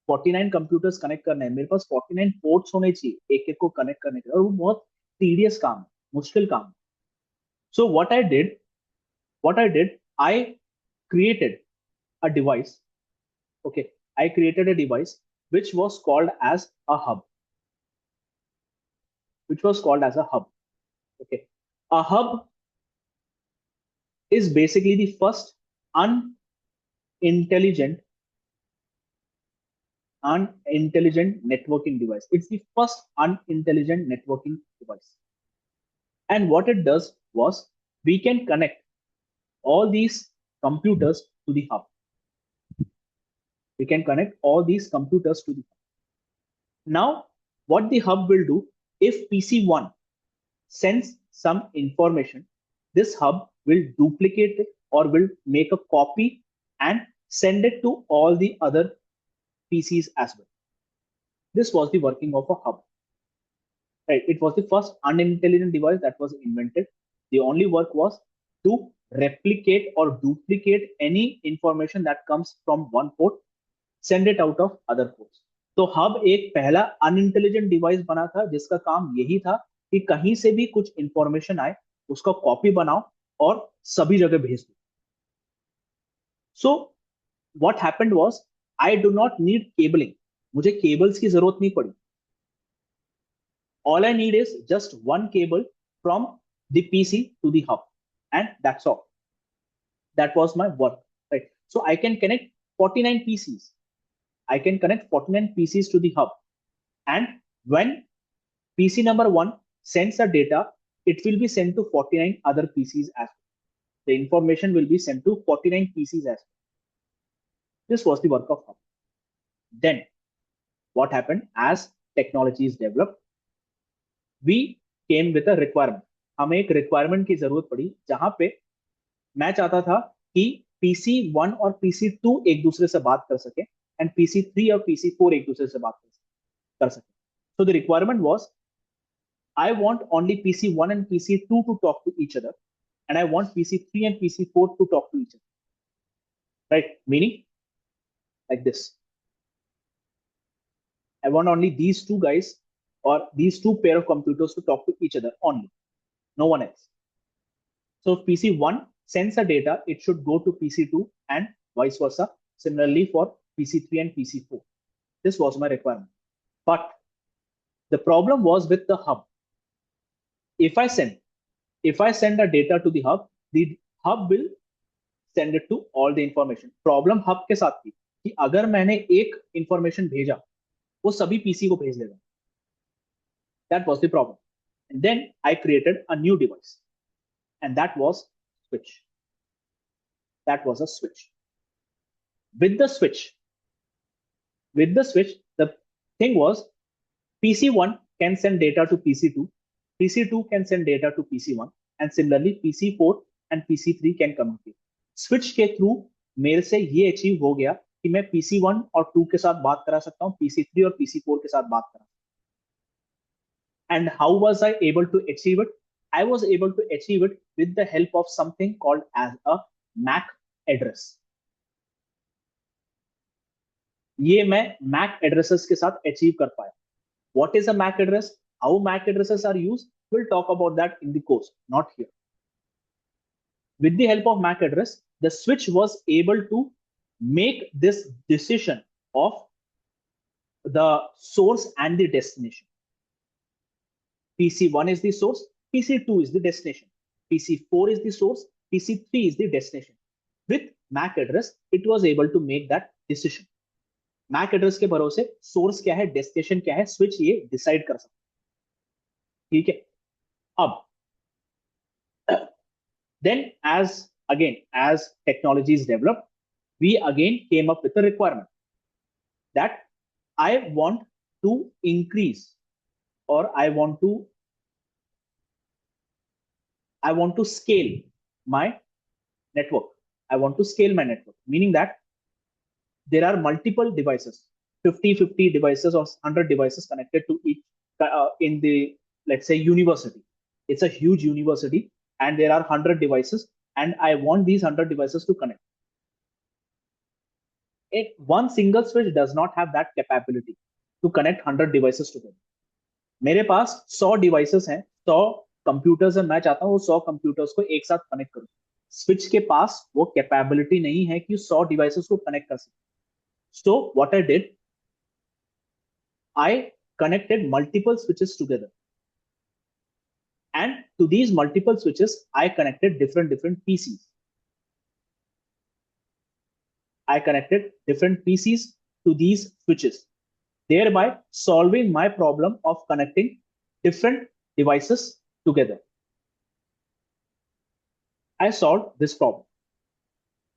Speaker 1: 49 computers connect करने हैं, मेरे पास 49 ports होने चाहिए एक एक को कनेक्ट करने के लिए, और वो बहुत टीडियस काम है, मुश्किल काम है. So what I did I created a device. Okay, I created a device which was called as a hub. Okay, a hub is basically the first unintelligent networking device. It's the first unintelligent networking device. And what it does was, we can connect all these computers to the hub. We can connect all these computers to the hub. Now, what the hub will do, if PC1 sends some information, this hub will duplicate it or will make a copy and send it to all the other PCs as well. This was the working of a hub. Right? It was the first unintelligent device that was invented. The only work was to replicate or duplicate any information that comes from one port, send it out of other ports. तो hub एक पहला unintelligent device बना था जिसका काम यही था कि कहीं से भी कुछ इंफॉर्मेशन आए उसका कॉपी बनाओ और सभी जगह भेज दो. So what happened was, I do not need cabling. मुझे केबल्स की जरूरत नहीं पड़ी. All I need is just one cable from the PC to the hub, and that's all. That was my work, right? So I can connect 49 PCs. I can connect 49 PCs to the hub, and when PC number 1 sends the data, it will be sent to 49 other PCs as well. The information will be sent to 49 PCs as well. This was the work of hub. Then what happened? As technology is developed, we came with a requirement. हमें एक requirement की जरूरत पड़ी जहां पे मैं चाहता था कि PC1 और PC2 एक दूसरे से बात कर सके and PC3 और PC4 एक दूसरे से बात कर सके. So the requirement was, I want only PC1 and PC2 to talk to each other, and I want PC3 and PC4 to talk to each other. Right? Meaning like this. I want only these two guys or these two pair of computers to talk to each other only, no one else. So if PC1 sends a data, it should go to PC2 and vice versa. Similarly for PC3 and PC4. This was my requirement. But the problem was with the hub. If I send a data to the hub will send it to all the information. Problem hub के साथ थी कि अगर मैंने एक information भेजा, वो सभी PC को भेज देगा. That was the problem. And then I created a new device, and that was switch. That was a switch. With the switch, the thing was PC1 can send data to PC2, PC2 can send data to PC1, and similarly PC4 and PC3 can communicate. Switch के through मेरे से ये achieve हो गया कि मैं PC1 और 2 के साथ बात करा सकता हूँ, PC3 और PC4 के साथ बात करा. And how was I able to achieve it? I was able to achieve it with the help of something called as a MAC address. ये मैं MAC addresses के साथ achieve कर पाया. What is a MAC address? How MAC addresses are used? We'll talk about that in the course, not here. With the help of MAC address, the switch was able to make this decision of the source and the destination. PC1 is the source, PC2 is the destination, PC4 is the source, PC3 is the destination. With MAC address, it was able to make that decision. MAC address के भरोसे source क्या है, destination क्या है, switch ये decide कर सकता है. ठीक है. अब then as technology is developed, we again came up with a requirement that I want to increase, or I want to scale my network. I want to scale my network, meaning that there are multiple devices, 50 devices or 100 devices connected to each in the, let's say, university. It's a huge university and there are 100 devices, and I want these 100 devices to connect. One single switch does not have that capability to connect 100 devices together. मेरे पास 100 devices हैं, 100 computers हैं, मैं चाहता हूँ वो 100 computers को एक साथ connect करूँ. Switch के पास वो capability नहीं है कि 100 devices को connect कर सके. So what I did, I connected multiple switches together. And to these multiple switches, I connected different PCs. I connected different PCs to these switches, thereby solving my problem of connecting different devices together. I solved this problem.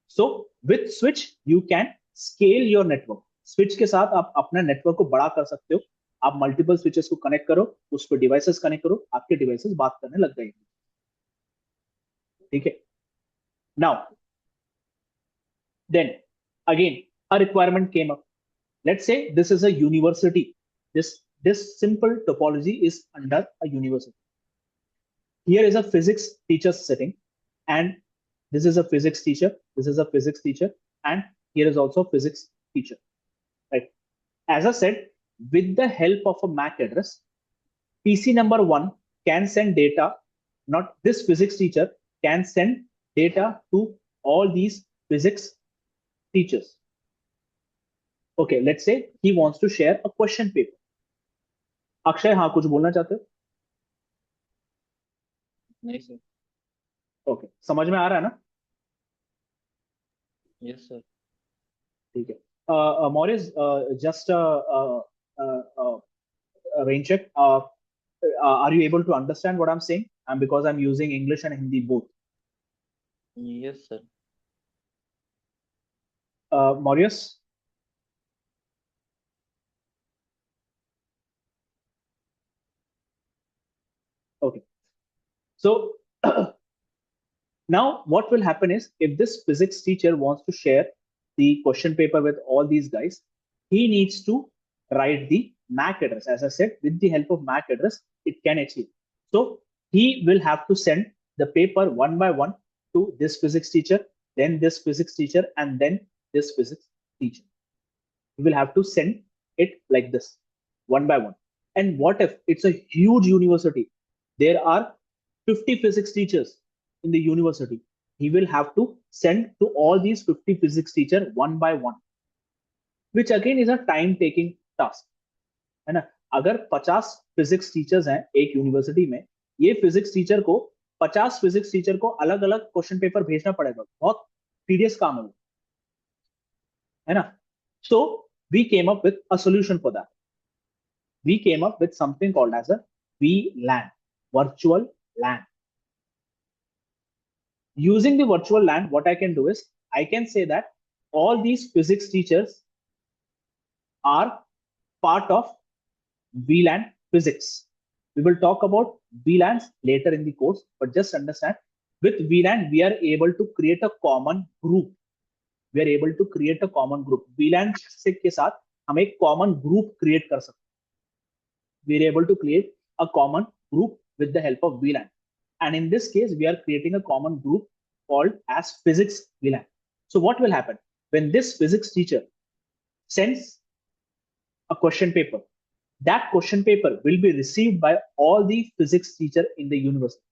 Speaker 1: So with switch, you can scale your network. Switch के साथ आप अपना network को बड़ा कर सकते हो. आप multiple switches को connect करो, उस पर devices connect करो, आपके devices बात करने लग जाएंगे. ठीक है. Now, then again a requirement came up. Let's say this is a university. This simple topology is under a university. Here is a physics teacher sitting, and this is a physics teacher, this is a physics teacher, and here is also a physics teacher, right? As I said, with the help of a MAC address, PC number 1 can send data, not this physics teacher can send data to all these physics teachers. Okay, let's say he wants to share a question paper. Akshay, हाँ कुछ बोलना चाहते हो?
Speaker 4: नहीं sir.
Speaker 1: Okay, समझ में आ रहा है ना?
Speaker 4: Yes sir.
Speaker 1: ठीक है. Maurice, just a rain check. are you able to understand what I'm saying? And because I'm using English and Hindi both.
Speaker 4: Yes, sir.
Speaker 1: Marius? Okay. So now what will happen is, if this physics teacher wants to share the question paper with all these guys, he needs to write the MAC address. As I said, with the help of MAC address, it can achieve. So he will have to send the paper one by one to this physics teacher, then this physics teacher, and then this physics teacher. He will have to send it like this, one by one. And what if it's a huge university? There are 50 physics teachers in the university. He will have to send to all these 50 physics teachers one by one, which again is a time taking task. है ना? अगर 50 physics teachers हैं एक university में, ये physics teacher को 50 physics teacher को अलग अलग क्वेश्चन पेपर भेजना पड़ेगा, बहुत tedious काम है वो, है ना? So we came up with a solution for that. We came up with something called as a VLAN, virtual LAN. Using the virtual LAN, what I can do is I can say that all these physics teachers are part of VLAN physics. We will talk about VLANs later in the course, but just understand, with VLAN, we are able to create a common group. We are able to create a common group. VLAN के साथ हम एक common group create कर सकते हैं. We are able to create a common group with the help of VLAN. And in this case, we are creating a common group called as physics VLAN. So what will happen when this physics teacher sends a question paper? That question paper will be received by all the physics teacher in the university.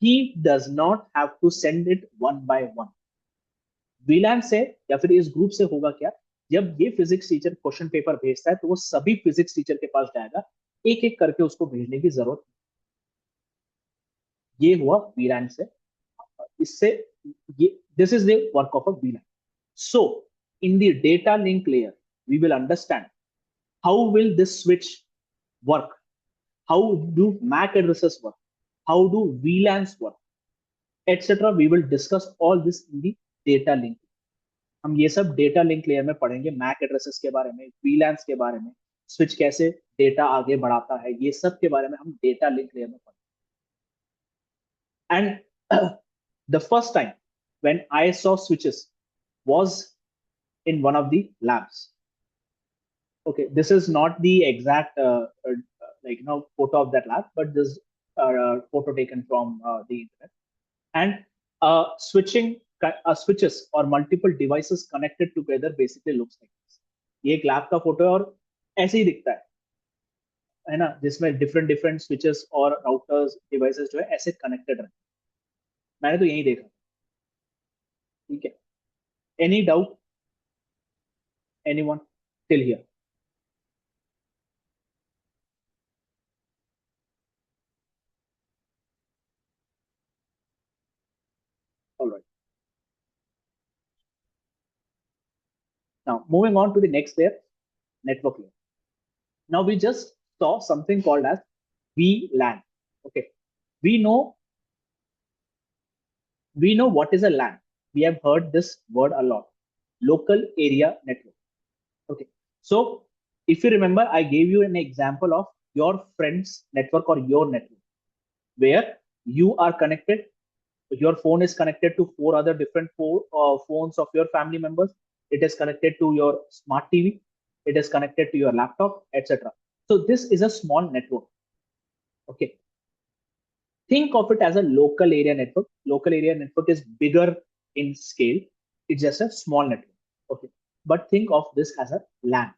Speaker 1: He does not have to send it one by one. VLAN से या फिर इस group से होगा क्या, जब ये physics teacher question paper भेजता है तो वो सभी फिजिक्स टीचर के पास जाएगा, एक एक करके उसको भेजने की जरूरत. ये हुआ VLAN से. इससे ये, this is the work of a VLAN. So in the data link layer, we will understand how will this switch work, how do MAC addresses work, how do VLANs work, etc. We will discuss all this in the data link. हम ये सब data link layer में पढ़ेंगे, Mac addresses के बारे में, VLANs के बारे में, स्विच कैसे डेटा आगे बढ़ाता है, ये सब के बारे में हम डेटा लिंक लेयर में पढ़ेंगे. And the first time when I saw switches was in one of the labs. Okay, this is not the exact photo of that lab, but this photo taken from the internet. And switches or multiple devices connected together basically looks like this. ये एक lab का photo है और ऐसे ही दिखता है ना, जिसमें डिफरेंट स्विचेस और राउटर्स डिवाइसेस जो है ऐसे कनेक्टेड रहते हैं. मैंने तो यही देखा. ठीक है, any doubt, anyone till here? All right. Now, moving on to the next layer, network layer. Now, we just saw something called as VLAN. Okay, we know what is a LAN. We have heard this word a lot, local area network. Okay, so if you remember, I gave you an example of your friend's network or your network, where you are connected. Your phone is connected to 4 other different phones of your family members. It is connected to your smart TV. It is connected to your laptop, etc. So this is a small network. Okay. Think of it as a local area network. Local area network is bigger in scale. It's just a small network. Okay. But think of this as a LAN,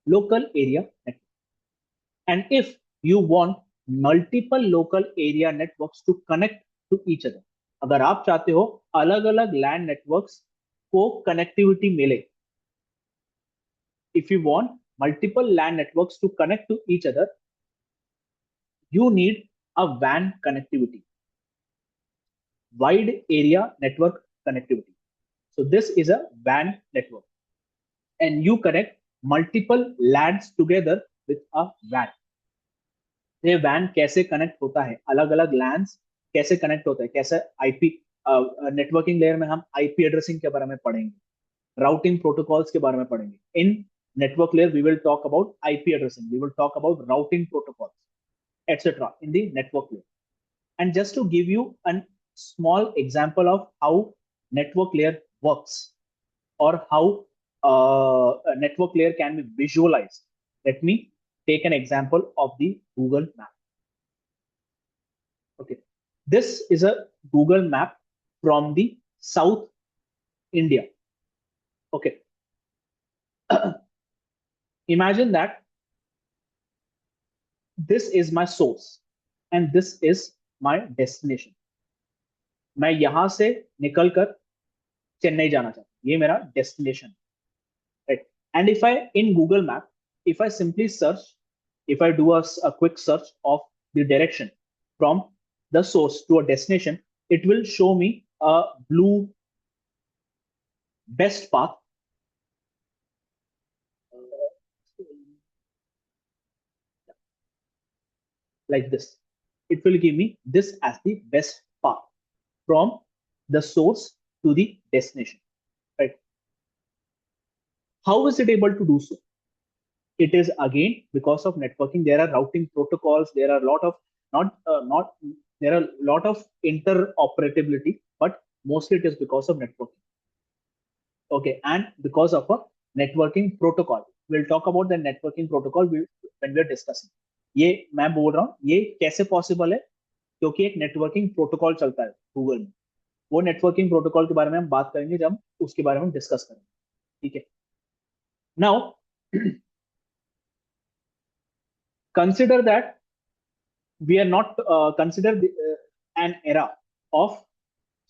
Speaker 1: local area network. And if you want multiple local area networks to connect to each other, अगर आप चाहते हो अलग अलग LAN networks को connectivity मिले, if you want multiple LAN networks to connect to each other, you need a WAN connectivity, wide area network connectivity. So this is a WAN network, and you connect multiple LANs together with a WAN. ये van कैसे connect होता है, अलग अलग lens कैसे connect होता है, कैसे आईपी नेटवर्किंग लेयर में हम आईपी एड्रेसिंग के बारे में पढ़ेंगे, राउटिंग प्रोटोकॉल्स के बारे में पढ़ेंगे। In network layer we will talk about IP addressing, we will talk about routing protocols etc in the network layer. And just to give you a small example of how network layer works or how a network layer can be visualized, let me take an example of the Google map. Okay, this is a Google map from the South India. Okay, imagine that this is my source and this is my destination. मैं यहां से निकलकर चेन्नई जाना चाहता हूं, ये मेरा destination, right? And if I in Google Map, if I simply search, if I do a quick search of the direction from the source to a destination, it will show me a blue best path like this. It will give me this as the best path from the source to the destination, right? How is it able to do so? It is again because of networking. There are routing protocols, there are a lot of there are a lot of interoperability, but mostly it is because of networking. Okay, and because of a networking protocol. We'll talk about the networking protocol when we are discussing. ये मैं बोल रहा हूँ ये कैसे possible है, क्योंकि एक नेटवर्किंग प्रोटोकॉल चलता है गूगल में। वो नेटवर्किंग प्रोटोकॉल के बारे में हम बात करेंगे जब उसके बारे में डिस्कस करेंगे, ठीक है। Now consider that we are not consider an era of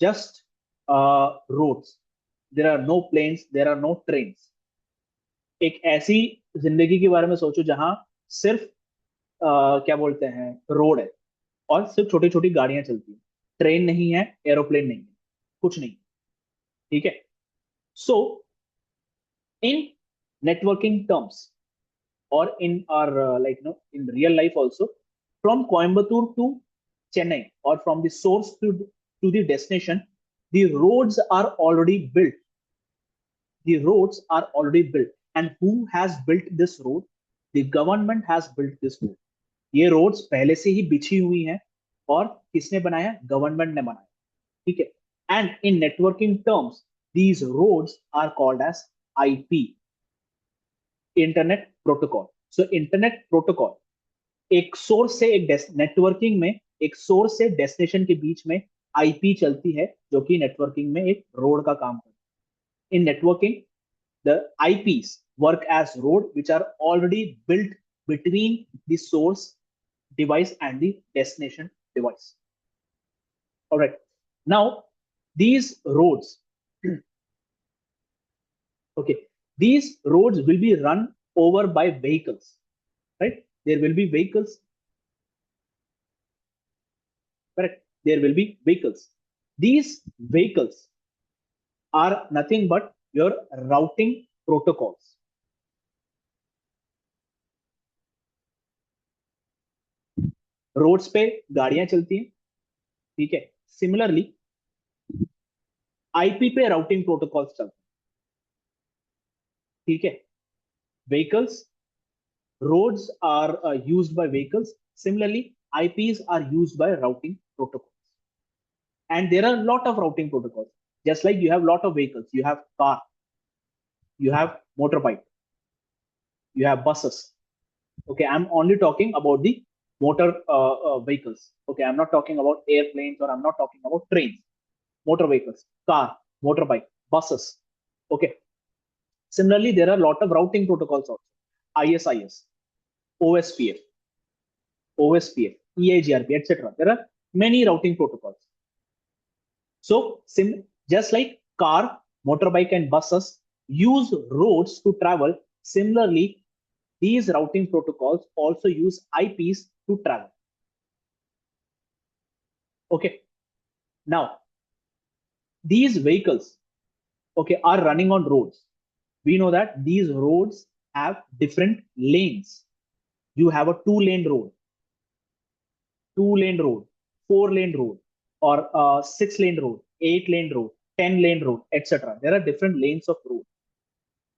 Speaker 1: just roads. There are no planes, there are no trains. एक ऐसी जिंदगी के बारे में सोचो जहां सिर्फ क्या बोलते हैं रोड है और सिर्फ छोटी छोटी गाड़ियां चलती हैं, ट्रेन नहीं है, एरोप्लेन नहीं है, कुछ नहीं, ठीक है। So in networking terms or in our in real life also, from Coimbatore to Chennai or from the source to the destination, the roads are already built. The roads are already built. And who has built this road? The government has built this road. ये roads पहले से ही बिछी हुई हैं और किसने बनाया? Government ने बनाया, ठीक है। And in networking terms, these roads are called as IP, internet protocol. So internet protocol एक सोर्स से एक नेटवर्किंग में एक सोर्स से डेस्टिनेशन के बीच में आईपी चलती है, जो कि नेटवर्किंग में एक रोड का काम करती है। In networking the IPs work as road which are already built between the source device and the destination device. Alright, now these roads okay, these roads will be run over by vehicles, right? There will be vehicles, correct? There will be vehicles. These vehicles are nothing but your routing protocols. Roads पे गाड़ियां चलती हैं, ठीक है। Similarly IP पे routing protocols चलते हैं, ठीक है। vehicles, roads are used by vehicles. Similarly, IPs are used by routing protocols. And there are a lot of routing protocols. Just like you have a lot of vehicles, you have car, you have motorbike, you have buses. Okay, I'm only talking about the motor vehicles. Okay, I'm not talking about airplanes or I'm not talking about trains. Motor vehicles, car, motorbike, buses. Okay. Similarly, there are a lot of routing protocols also. ISIS, OSPF, EIGRP, etc. There are many routing protocols. So, just like car, motorbike, and buses use roads to travel, similarly, these routing protocols also use IPs to travel. Okay. Now, these vehicles, okay, are running on roads. We know that these roads have different lanes. You have a 2-lane road. 2-lane road, 4-lane road, or 6-lane road, 8-lane road, 10-lane road, etc. There are different lanes of road,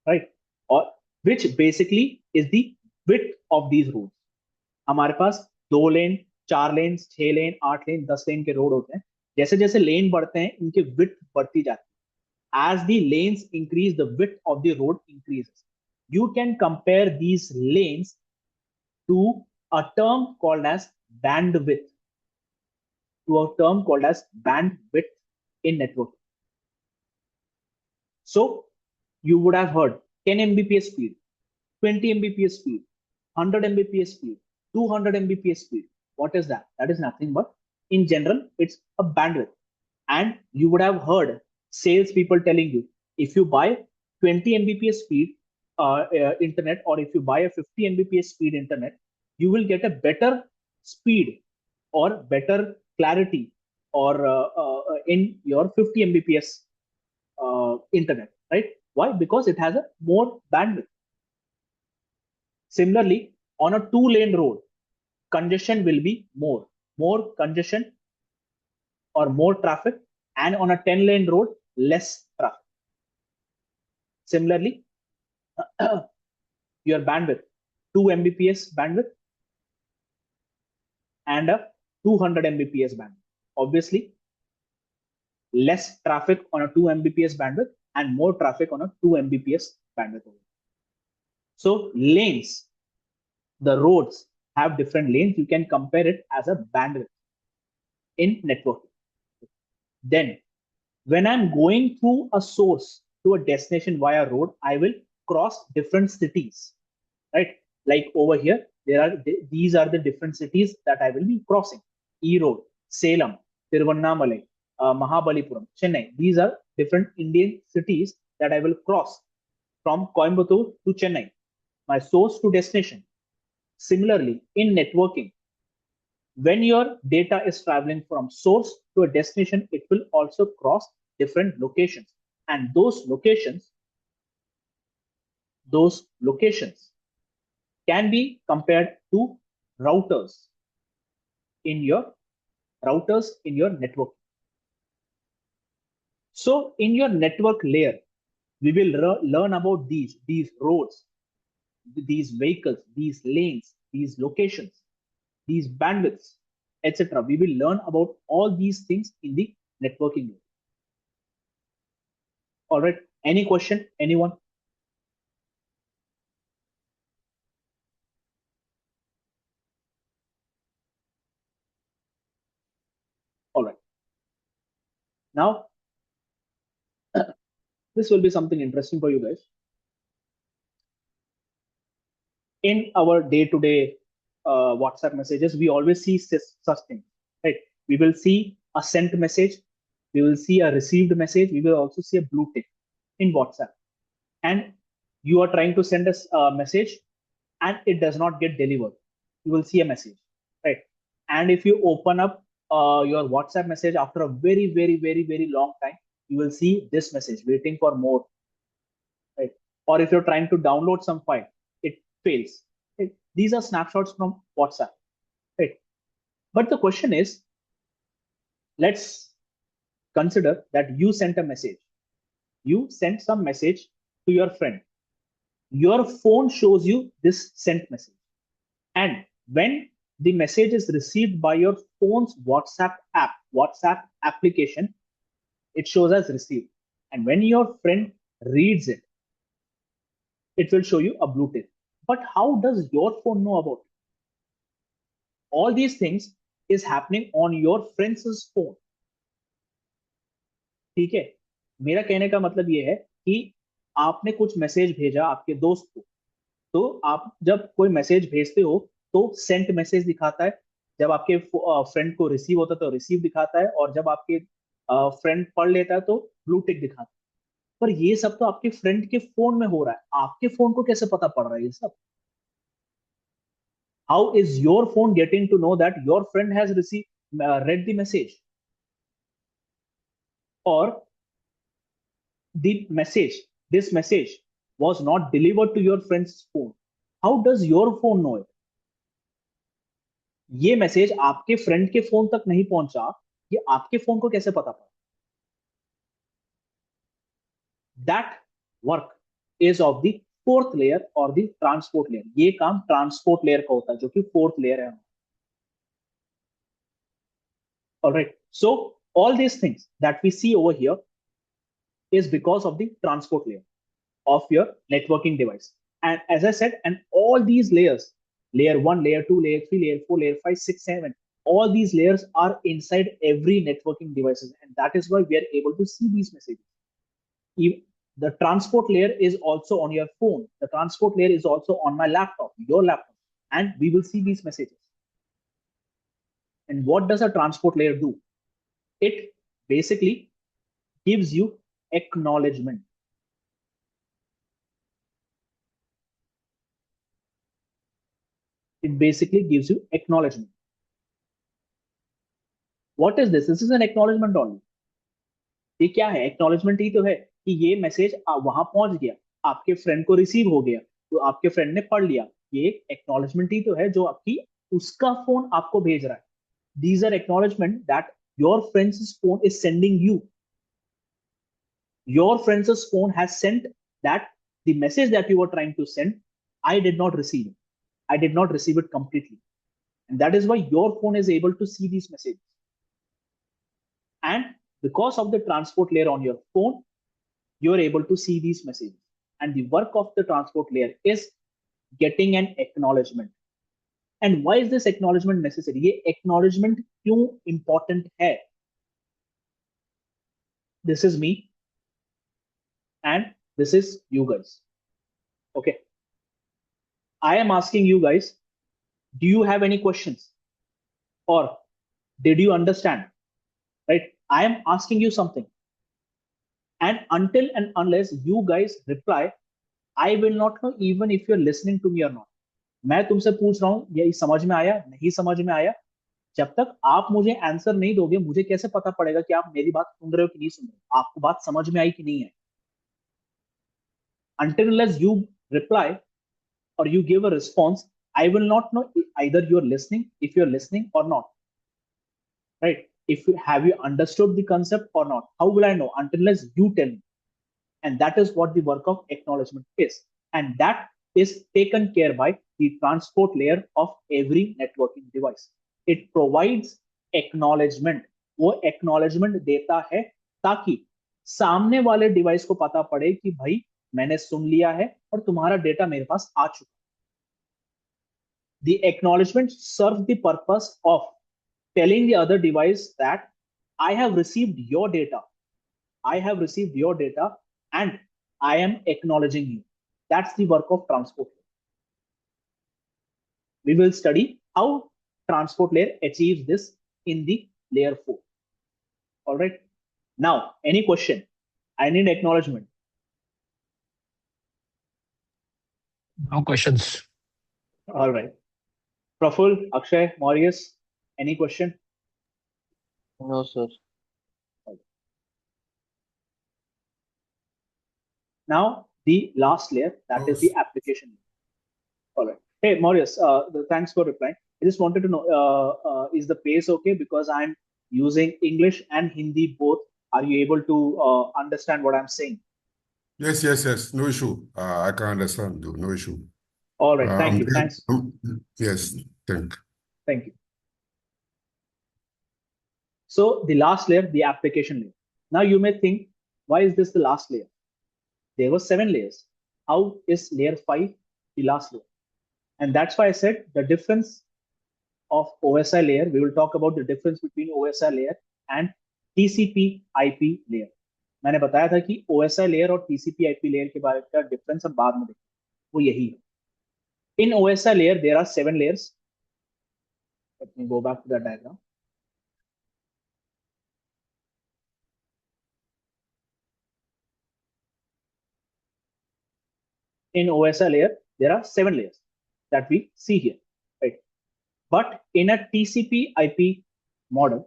Speaker 1: right? Or which basically is the width of these roads. हमारे पास 2 लेन, 4 लेन, 6 लेन, 8 लेन, 10 लेन के road होते हैं. जैसे जैसे लेन बढ़ते हैं इनकी width बढ़ती जाती है. As the lanes increase, the width of the road increases. You can compare these lanes to a term called as bandwidth. To a term called as bandwidth in network. So you would have heard 10 Mbps speed, 20 Mbps speed, 100 Mbps speed, 200 Mbps speed. What is that? That is nothing but, in general, it's a bandwidth. And you would have heard sales people telling you, if you buy 20 Mbps speed internet, or if you buy a 50 Mbps speed internet, you will get a better speed or better clarity or in your 50 Mbps internet, right? Why? Because it has a more bandwidth. Similarly, on a 2-lane road, congestion will be more congestion or more traffic, and on a 10-lane road, less traffic. Similarly, your bandwidth, 2 Mbps bandwidth and a 200 Mbps bandwidth. Obviously, less traffic on a 2 Mbps bandwidth and more traffic on a 2 Mbps bandwidth. So lanes, the roads have different lanes. You can compare it as a bandwidth in networking. Then when I'm going through a source to a destination via road, I will cross different cities, right? Like over here, these are the different cities that I will be crossing. Erode, Salem, Tiruvannamalai, Mahabalipuram, Chennai. These are different Indian cities that I will cross from Coimbatore to Chennai, my source to destination. Similarly, in networking, when your data is traveling from source to a destination, it will also cross different locations. And those locations can be compared to routers in your network. So in your network layer, we will learn about these roads, these vehicles, these lanes, these locations, these bandwidths, etc. We will learn about all these things in the networking layer. All right. Any question? Anyone? All right. Now, this will be something interesting for you guys. In our day-to-day WhatsApp messages, we always see such things, right? We will see a sent message, we will see a received message, we will also see a blue tick in WhatsApp. And you are trying to send us a message and it does not get delivered. You will see a message, right? And if you open up your WhatsApp message after a very, very, very, very long time, you will see this message waiting for more, right? Or if you're trying to download some file, it fails. Right? These are snapshots from WhatsApp, right? But the question is, let's consider that you sent a message. You sent some message to your friend. Your phone shows you this sent message. And when the message is received by your phone's WhatsApp application, it shows as received. And when your friend reads it, it will show you a blue tick. But how does your phone know about it? All these things is happening on your friend's phone. ठीक है, मेरा कहने का मतलब ये है कि आपने कुछ मैसेज भेजा आपके दोस्त को, तो आप जब कोई मैसेज भेजते हो तो सेंट मैसेज दिखाता है, जब आपके फ्रेंड को रिसीव होता है तो रिसीव दिखाता है, और जब आपके फ्रेंड पढ़ लेता है तो ब्लू टिक दिखाता है. पर ये सब तो आपके फ्रेंड के फोन में हो रहा है, आपके फोन को कैसे पता पड़ रहा है ये सब? How is your phone getting to know that your friend has read the message, or this message was not delivered to your friend's phone? How does your phone know it? ये message आपके friend के phone तक नहीं पहुंचा, ये आपके phone को कैसे पता पड़ा? That work is of the fourth layer और द ट्रांसपोर्ट लेयर. ये काम ट्रांसपोर्ट लेयर का होता है, जो कि फोर्थ लेयर है. Alright, so all these things that we see over here is because of the transport layer of your networking device. And as I said, and all these layers, layer 1, layer 2, layer 3, layer 4, layer 5, 6, 7, all these layers are inside every networking devices, and that is why we are able to see these messages. The transport layer is also on your phone. The transport layer is also on my laptop, your laptop, and we will see these messages. And what does a transport layer do? It basically gives you acknowledgement. It basically gives you acknowledgement. What is this? This is an acknowledgement only. ये क्या है? Acknowledgement ही तो है कि ये message वहां पहुंच गया, आपके फ्रेंड को रिसीव हो गया, तो आपके फ्रेंड ने पढ़ लिया. ये एक्नॉलेजमेंट ही तो है जो आपकी उसका फोन आपको भेज रहा है. These are acknowledgement that your friend's phone is sending you. Your friend's phone has sent that the message that you were trying to send, I did not receive it. I did not receive it completely. And that is why your phone is able to see these messages. And because of the transport layer on your phone, you are able to see these messages. And the work of the transport layer is getting an acknowledgement. And why is this acknowledgement necessary? ये acknowledgement क्यों important है? This is me, and this is you guys. Okay. I am asking you guys, do you have any questions? Or did you understand? Right? I am asking you something. And until and unless you guys reply, I will not know even if you're listening to me or not. मैं तुमसे पूछ रहा हूं, ये समझ में आया, नहीं समझ में आया? जब तक आप मुझे आंसर नहीं दोगे, मुझे कैसे पता पड़ेगा कि आप मेरी बात सुन रहे हो कि नहीं सुन रहे हो, आपको बात समझ में आई कि नहीं है? Until unless you reply or you give a response, I will not know either you're listening, if you're listening or not. Right? If you have you understood the concept or not? How will I know? Until unless you tell me. And that is what the work of acknowledgement is. And that is taken care by the transport layer of every networking device. It provides acknowledgement. वो acknowledgement देता है ताकि सामने वाले device को पता पड़े कि भाई मैंने सुन लिया है और तुम्हारा डेटा मेरे पास आ चुका. The acknowledgement serves the purpose of telling the other device that I have received your data. I have received your data and I am acknowledging you. That's the work of transport layer. We will study how transport layer achieves this in the layer 4. All right. Now, any question? I need acknowledgement.
Speaker 6: No questions.
Speaker 1: All right. Praful, Akshay, Marius, any question?
Speaker 4: No, sir.
Speaker 1: Now, the last layer, that is the application. All right. Hey, Marius, thanks for replying. I just wanted to know, is the pace okay? Because I'm using English and Hindi both. Are you able to understand what I'm saying?
Speaker 2: Yes, yes, yes. No issue. I can understand. No issue.
Speaker 1: All right. Thank you. Thanks.
Speaker 2: Yes.
Speaker 1: Thank you. So the last layer, the application layer. Now you may think, why is this the last layer? There were 7 layers. How is layer 5 the last layer? And that's why I said the difference of OSI layer. We will talk about the difference between OSI layer and TCP IP layer. मैंने बताया था कि OSI layer और TCP IP layer के बारे में difference हम बाद में देखेंगे. वो यही है. In OSI layer, there are 7 layers. Let me go back to the diagram. In OSI layer, there are 7 layers that we see here, right? But in a TCP IP model,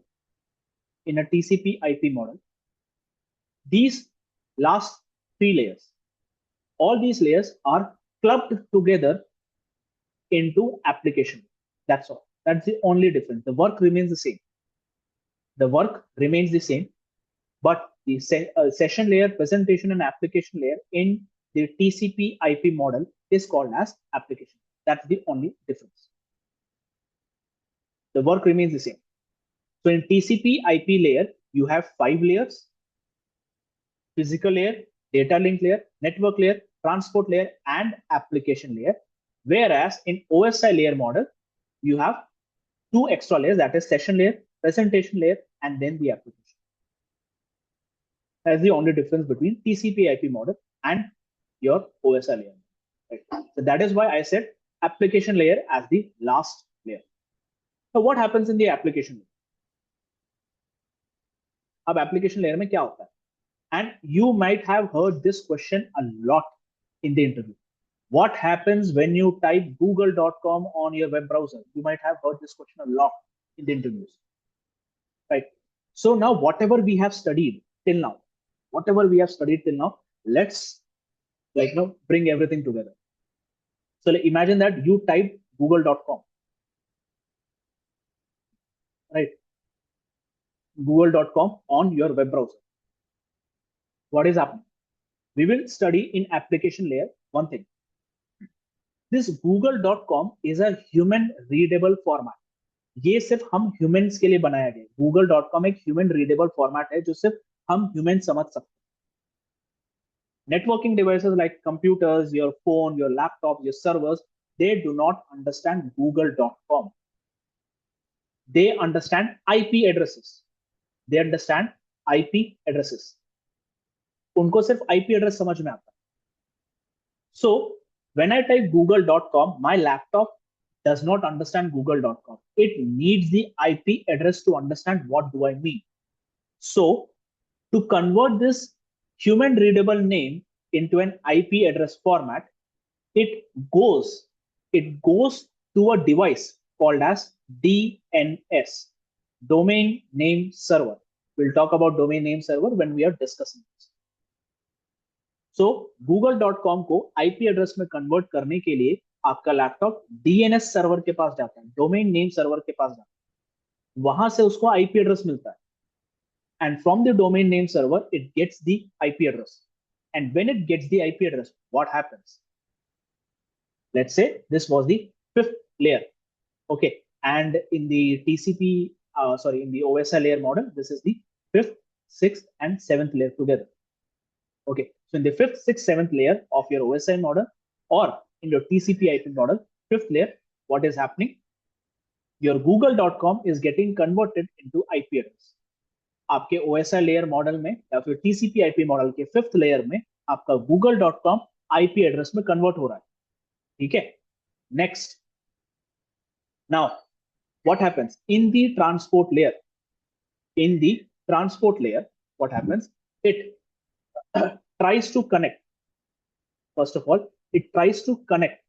Speaker 1: these last 3 layers, all these layers are clubbed together into application. That's all. That's the only difference. The work remains the same. The work remains the same, but the session layer, presentation, and application layer in the TCP IP model is called as application. That's the only difference. The work remains the same. So in TCP IP layer, you have 5 layers: physical layer, data link layer, network layer, transport layer, and application layer. Whereas in OSI layer model, you have 2 extra layers, that is session layer, presentation layer, and then the application. That's the only difference between TCP IP model and your OSI layer. Right? So that is why I said application layer as the last layer. So what happens in the application layer? अब application layer में क्या होता है? And you might have heard this question a lot in the interview. What happens when you type google.com on your web browser? You might have heard this question a lot in the interviews. Right? So now whatever we have studied till now, let's bring everything together. So imagine that you type google.com, right? Google.com on your web browser. What is happening? We will study in application layer one thing. This google.com is a human readable format. ये सिर्फ हम humans के लिए बनाया गया. Google.com एक human readable format है जो सिर्फ हम humans समझ सकते हैं. Networking devices like computers, your phone, your laptop, your servers, they do not understand google.com. They understand IP addresses. They understand IP addresses. उनको सिर्फ IP address समझ में आता है. So when I type google.com, my laptop does not understand google.com. It needs the IP address to understand what do I mean. So to convert this human readable name into an IP address format, it goes to a device called as DNS, domain name server. We'll talk about domain name server when we are discussing this. So google.com को IP address में convert करने के लिए आपका laptop DNS server के पास जाता है, domain name server के पास जाता है, वहां से उसको IP एड्रेस मिलता है. And from the domain name server, it gets the IP address. And when it gets the IP address, what happens? Let's say this was the 5th layer. Okay. And in the TCP, in the OSI layer model, this is the 5th, 6th, and 7th layer together. Okay. So in the 5th, 6th, 7th layer of your OSI model, or in your TCP IP model, 5th layer, what is happening? Your google.com is getting converted into IP address. आपके OSI layer model में या फिर TCP IP model के 5th layer में आपका google.com IP address में convert हो रहा है. ठीक है? Next. Now, what happens in the transport layer? In the transport layer, what happens? It tries to connect. First of all, it tries to connect.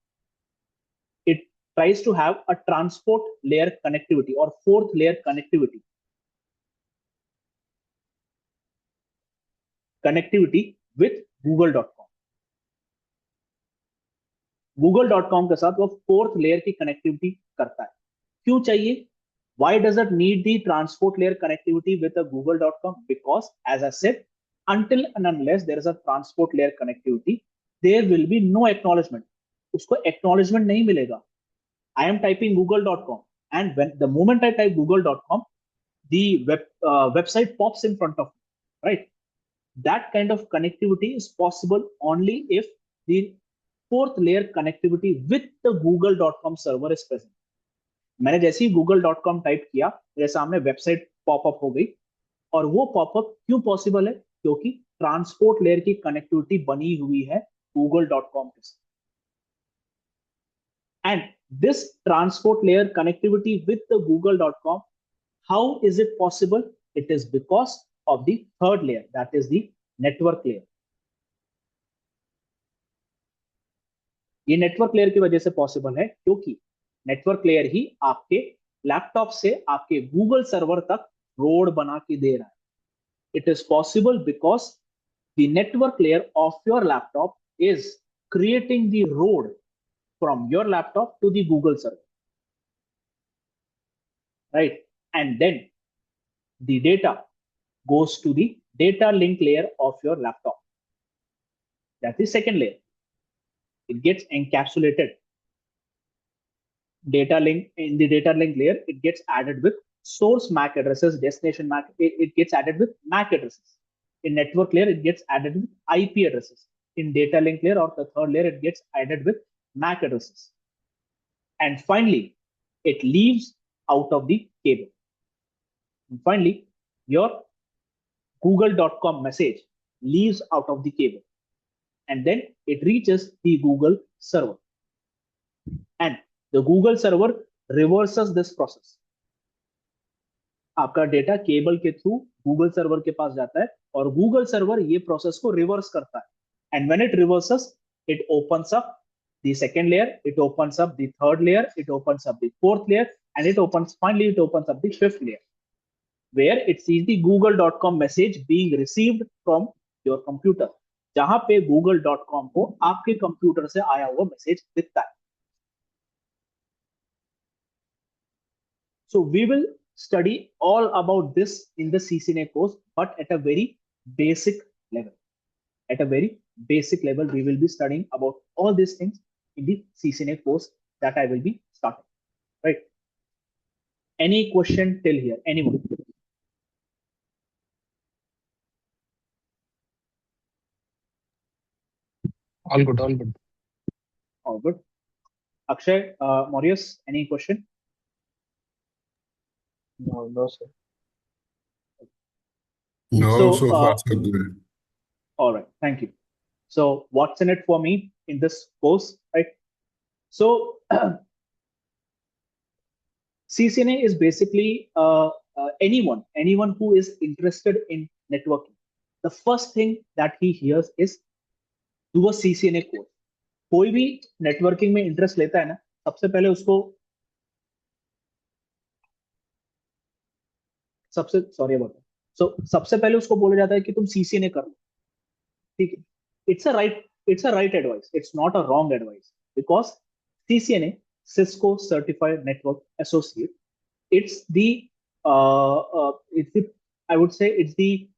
Speaker 1: It tries to have a transport layer connectivity or 4th layer connectivity. Connectivity with google.com. google.com के साथ वो 4th layer की connectivity करता है. क्यों चाहिए? Why does it need the transport layer connectivity with a google.com? Because as I said, until and unless there is a transport layer connectivity, there will be no acknowledgement. उसको acknowledgement नहीं मिलेगा. I am typing google.com, and when the moment I type google.com, the website pops in front of me, right? That kind of connectivity is possible only if the 4th layer connectivity with the google.com server is present. मैंने जैसे ही google.com type किया, मेरे सामने website popup हो गई, और वो popup क्यों पॉसिबल है? क्योंकि ट्रांसपोर्ट लेयर की कनेक्टिविटी बनी हुई है google.com के साथ. And this transport layer connectivity with the google.com, how is it possible? It is because of the 3rd layer, that is the network layer. ये नेटवर्क लेयर की वजह से पॉसिबल है क्योंकि नेटवर्क लेयर ही आपके लैपटॉप से आपके गूगल सर्वर तक रोड बना के दे रहा है. It is possible because the network layer of your laptop is creating the road from your laptop to the Google server. right? And then the data goes to the data link layer of your laptop. That's the second layer. It gets encapsulated. Data link in the data link layer, it gets added with source MAC addresses, destination MAC. It gets added with MAC addresses. In network layer, it gets added with IP addresses. In data link layer or the third layer, it gets added with MAC addresses. And finally, it leaves out of the cable. And finally, your google.com message leaves out of the cable. And then it reaches the Google server. And the Google server reverses this process. आपका data cable के through Google server के पास जाता है और Google server ये process को reverse करता है. And when it reverses, it opens up the second layer, it opens up the third layer, it opens up the fourth layer, and it opens up the fifth layer, where it sees the google.com message being received from your computer. जहां पे google.com को आपके computer से आया हुआ message दिखता है. So we will study all about this in the CCNA course, but at a very basic level. At a very basic level, we will be studying about all these things in the CCNA course that I will be starting. Right? Any question till here? Anyone?
Speaker 6: All good, all good.
Speaker 1: All good. Akshay, Maurice, any question?
Speaker 4: No, sir.
Speaker 2: No,
Speaker 1: So,
Speaker 2: so far so good.
Speaker 1: All right, thank you. So what's in it for me in this course, right? So CCNA is basically anyone who is interested in networking. The first thing that he hears is do a CCNA course. कोई भी networking में interest लेता है ना, सबसे पहले उसको सबसे पहले उसको बोला जाता है कि तुम CCNA कर लो. ठीक है, it's a right advice. It's not a wrong advice, because CCNA, Cisco Certified Network Associate, it's the I would say it's the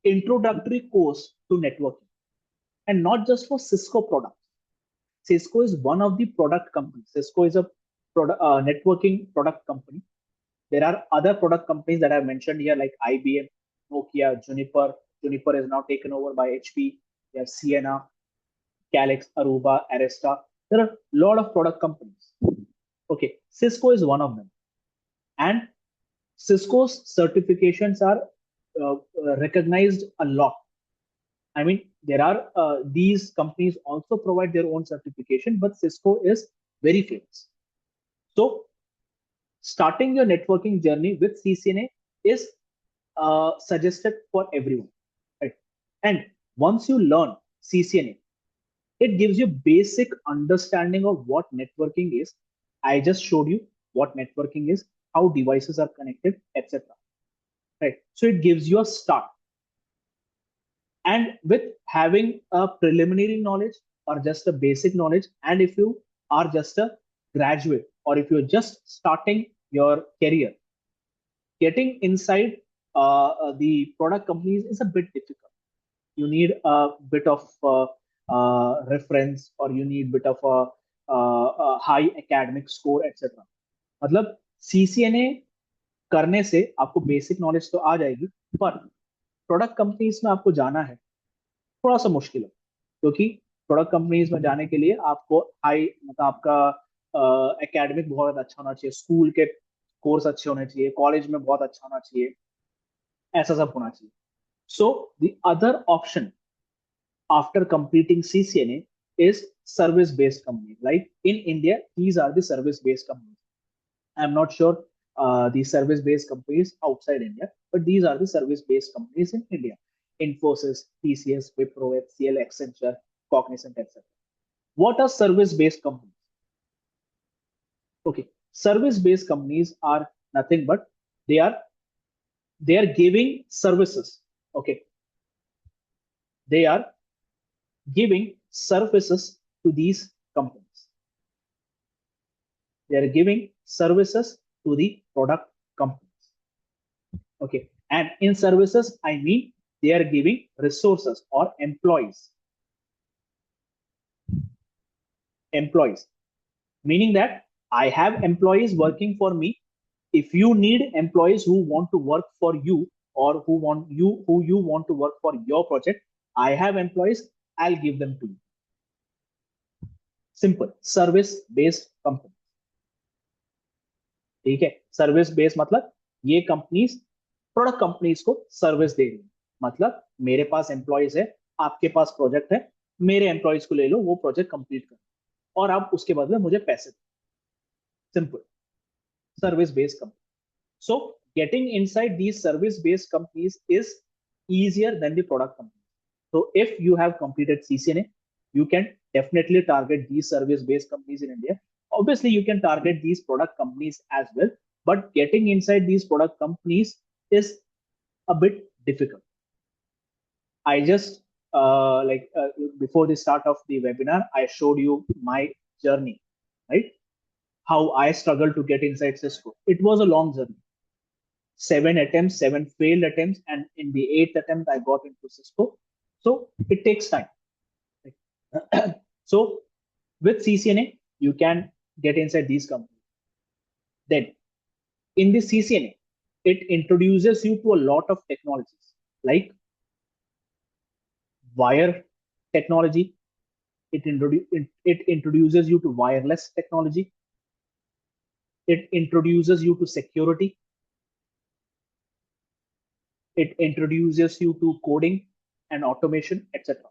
Speaker 1: introductory course to networking, and not just for Cisco products. Cisco is one of the product companies. Cisco is a networking product company. There are other product companies that I've mentioned here, like IBM, Nokia, Juniper. Juniper is now taken over by HP. You have Ciena, Calix, Aruba, Arista. There are a lot of product companies. Okay, Cisco is one of them. And Cisco's certifications are recognized a lot. I mean, there are these companies also provide their own certification, but Cisco is very famous. So starting your networking journey with CCNA is suggested for everyone, right? And once you learn CCNA, it gives you basic understanding of what networking is. I just showed you what networking is, how devices are connected, etc. Right? So it gives you a start. And with having a preliminary knowledge or just a basic knowledge, and if you are just a graduate or if you're just starting your career, getting inside the product companies is a bit difficult. You need a bit of reference, or you need a bit of a high academic score, etc. मतलब CCNA करने से आपको basic knowledge तो आ जाएगी, पर product companies में आपको जाना है थोड़ा सा मुश्किल है, क्योंकि प्रोडक्ट कंपनीज में जाने के लिए आपको हाई मतलब आपका एकेडमिक बहुत अच्छा होना चाहिए, स्कूल के कोर्स अच्छे होने चाहिए, कॉलेज में बहुत अच्छा होना चाहिए, ऐसा सब होना चाहिए. So the other option after completing CCNA is service-based companies. Like in India, these are the service-based companies. I'm not sure the service-based companies outside India, but these are the service-based companies in India. Infosys, TCS, Wipro, HCL, Accenture, Cognizant, etc. What are service-based companies? Okay, service-based companies are nothing but they are giving services. Okay, they are giving services to these companies. They are giving services to the product companies. Okay, and in services, I mean they are giving resources or employees. Employees, meaning that I have employees working for me. If you need employees who want to work for you, or who you want to work for your project, I have employees, I'll give them to you. Simple. Service based company. ठीक है, service based मतलब ये companies product companies को service दे रही है. मतलब मेरे पास employees है, आपके पास प्रोजेक्ट है, मेरे एम्प्लॉयज को ले लो, वो प्रोजेक्ट कंप्लीट करो और आप उसके बदले मुझे पैसे दो. Simple. Service based company. So getting inside these service-based companies is easier than the product companies. So if you have completed CCNA, you can definitely target these service-based companies in India. Obviously, you can target these product companies as well, but getting inside these product companies is a bit difficult. I just before the start of the webinar, I showed you my journey, right? How I struggled to get inside Cisco. It was a long journey. 7 attempts, 7 failed attempts, and in the 8th attempt, I got into Cisco. So it takes time. So with CCNA, you can get inside these companies. Then in the CCNA, it introduces you to a lot of technologies like wire technology. It introduces you to wireless technology. It introduces you to security. It introduces you to coding and automation, etc.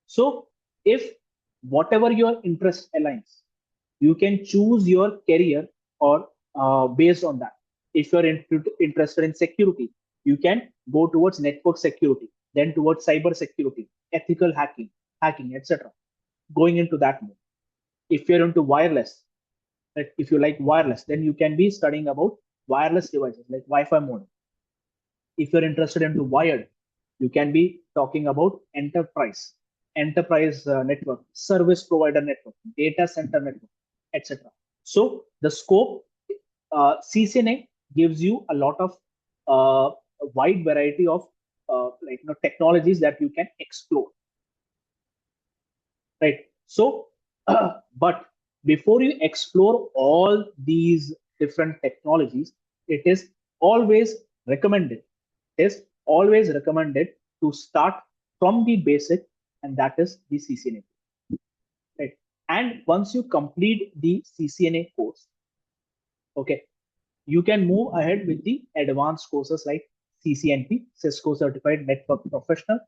Speaker 1: So if whatever your interest aligns, you can choose your career or based on that. If you're interested in security, you can go towards network security, then towards cyber security, ethical hacking, etc. Going into that mode. If you're into wireless, like if you like wireless, then you can be studying about wireless devices like Wi-Fi modem. If you're interested into wired, you can be talking about enterprise network, service provider network, data center network, etc. So the scope, CCNA gives you a lot of wide variety of technologies that you can explore, right? So, but before you explore all these different technologies, it is always recommended to start from the basic, and that is the CCNA. Right? And once you complete the CCNA course, okay, you can move ahead with the advanced courses like CCNP, Cisco Certified Network Professional,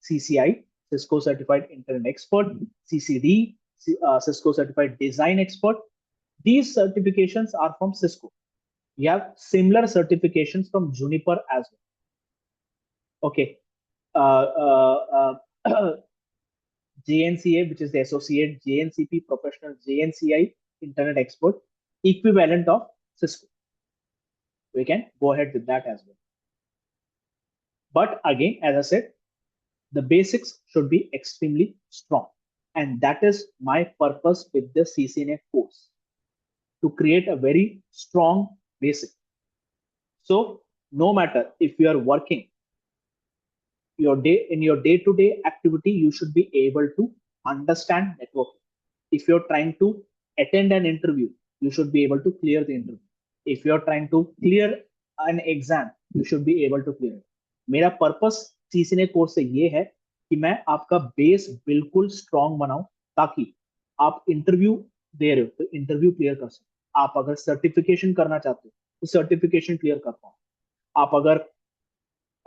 Speaker 1: CCI, Cisco Certified Internet Expert, CCD, Cisco Certified Design Expert. These certifications are from Cisco. You have similar certifications from Juniper as well. Okay, JNCA, which is the associate, JNCP professional, JNCI internet expert, equivalent of Cisco. We can go ahead with that as well. But again, as I said, the basics should be extremely strong. And that is my purpose with the CCNA course, to create a very strong basic. So no matter if you are working, in your day-to-day activity, you should be able to understand networking. If you're trying to attend an interview, you should be able to clear the interview. If you're trying to clear an exam, you should be able to clear it. मेरा purpose CCNA course से ये है कि मैं आपका base बिल्कुल strong बनाऊं, ताकि आप इंटरव्यू दे रहे हो तो इंटरव्यू क्लियर कर सको. आप अगर सर्टिफिकेशन करना चाहते हो तो सर्टिफिकेशन क्लियर कर पाओ. आप अगर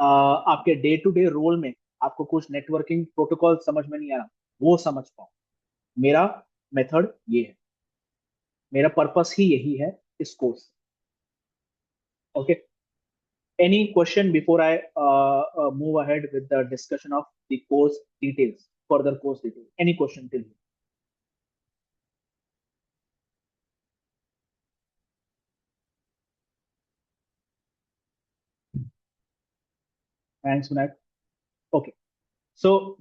Speaker 1: आपके डे टू डे रोल में आपको कुछ नेटवर्किंग प्रोटोकॉल समझ में नहीं आ रहा, वो समझ पाओ. मेरा मेथड ये है, मेरा पर्पस ही यही है इस course. Okay, any question before I move ahead with the discussion of the course details, further course details? Any question till here? Thanks, Vinay. Okay, so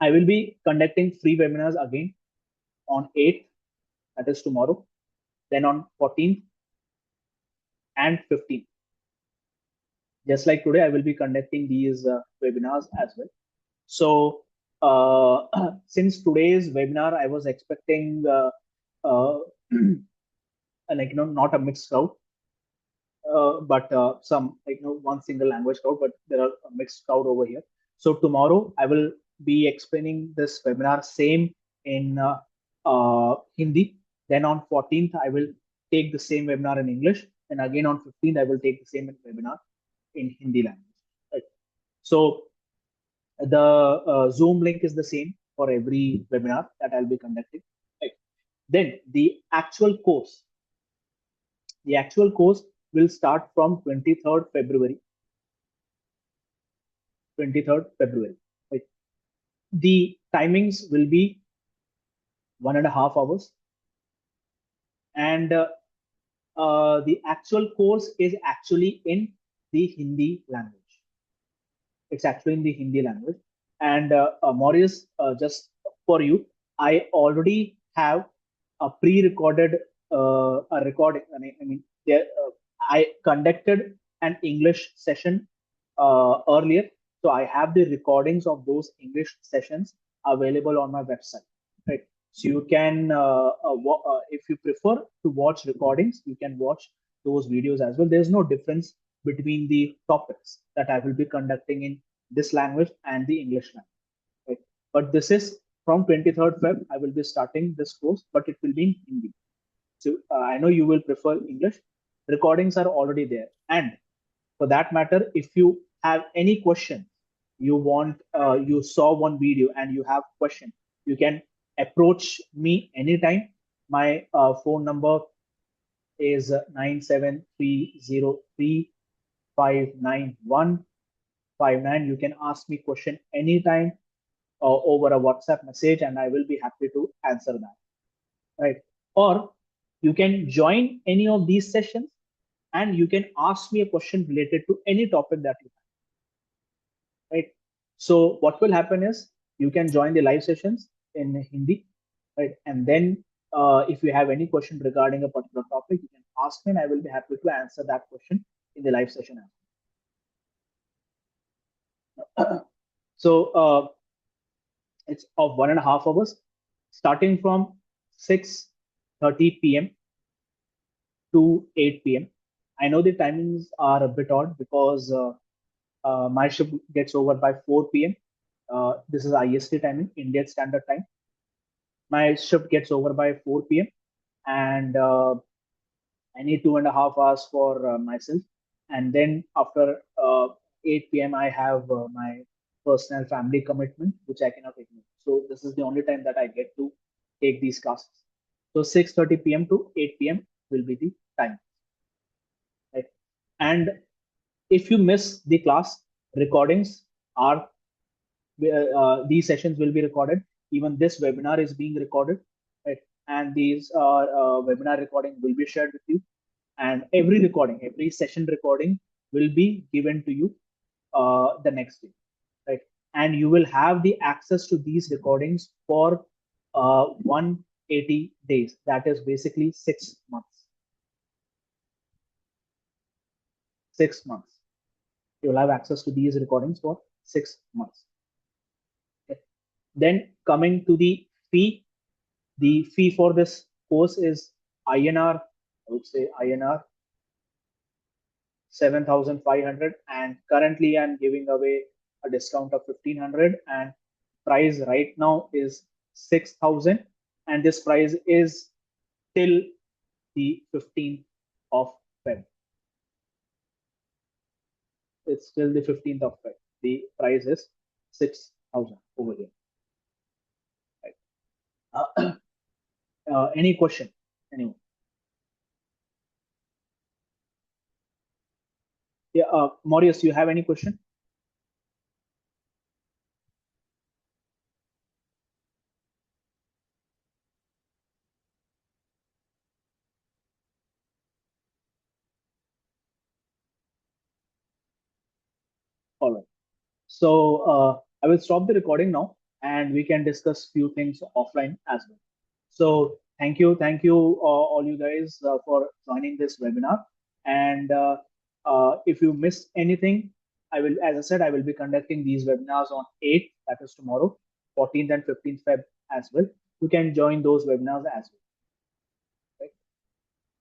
Speaker 1: I will be conducting free webinars again on 8th, that is tomorrow, then on 14th and 15th. Just like today, I will be conducting these webinars as well. So since today's webinar, I was expecting like not a mixed crowd, but some one single language crowd, but there are a mixed crowd over here. So tomorrow I will be explaining this webinar same in Hindi. Then on 14th I will take the same webinar in English, and again on 15th I will take the same webinar in Hindi language. Right. So the Zoom link is the same for every webinar that I'll be conducting. Right. Then the actual course will start from 23rd February. 23rd February. Right. The timings will be 1.5 hours, and the actual course is actually in the Hindi language. It's actually in the Hindi language. And Maurice, just for you, I already have a pre-recorded a recording. I mean, I conducted an English session earlier, so I have the recordings of those English sessions available on my website. Right. So you can, if you prefer to watch recordings, you can watch those videos as well. There's no difference between the topics that I will be conducting in this language and the English language. Right? But this is from 23rd Feb. I will be starting this course, but it will be in Hindi. So I know you will prefer English. Recordings are already there, and for that matter, if you have any question, you want, you saw one video and you have question, you can approach me anytime. My phone number is 973035915. You can ask me question anytime over a WhatsApp message, and I will be happy to answer that. Right? Or you can join any of these sessions, and you can ask me a question related to any topic that you have. Right? So what will happen is you can join the live sessions in Hindi, right? And then if you have any question regarding a particular topic, you can ask me, and I will be happy to answer that question in the live session. So it's of 1.5 hours, starting from 6:30 p.m. to 8 p.m. I know the timings are a bit odd because my shift gets over by 4 p.m. This is IST timing, Indian Standard Time. My shift gets over by 4 p.m. and I need 2.5 hours for myself. And then after 8 p.m., I have my personal family commitment, which I cannot ignore. So this is the only time that I get to take these classes. So 6:30 p.m. to 8 p.m. will be the time. Right? And if you miss the class, recordings are these sessions will be recorded. Even this webinar is being recorded, right? And these webinar recording will be shared with you. And every recording, every session recording will be given to you the next day, right? And you will have the access to these recordings for 180 days. That is basically 6 months. 6 months. You will have access to these recordings for 6 months. Then coming to the fee for this course is INR, I would say INR 7,500, and currently I'm giving away a discount of 1,500, and price right now is 6,000, and this price is till the 15th of Feb. It's till the 15th of Feb. The price is 6,000 over here. Any question? Anyone? Yeah, Maurice, you have any question? All right. So I will stop the recording now. and we can discuss few things offline as well. So thank you, all you guys for joining this webinar. And if you missed anything, I will, as I said, I will be conducting these webinars on 8th, that is tomorrow, 14th and 15th Feb as well. You can join those webinars as well. Right?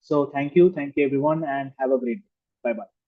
Speaker 1: So thank you everyone, and have a great day. Bye bye.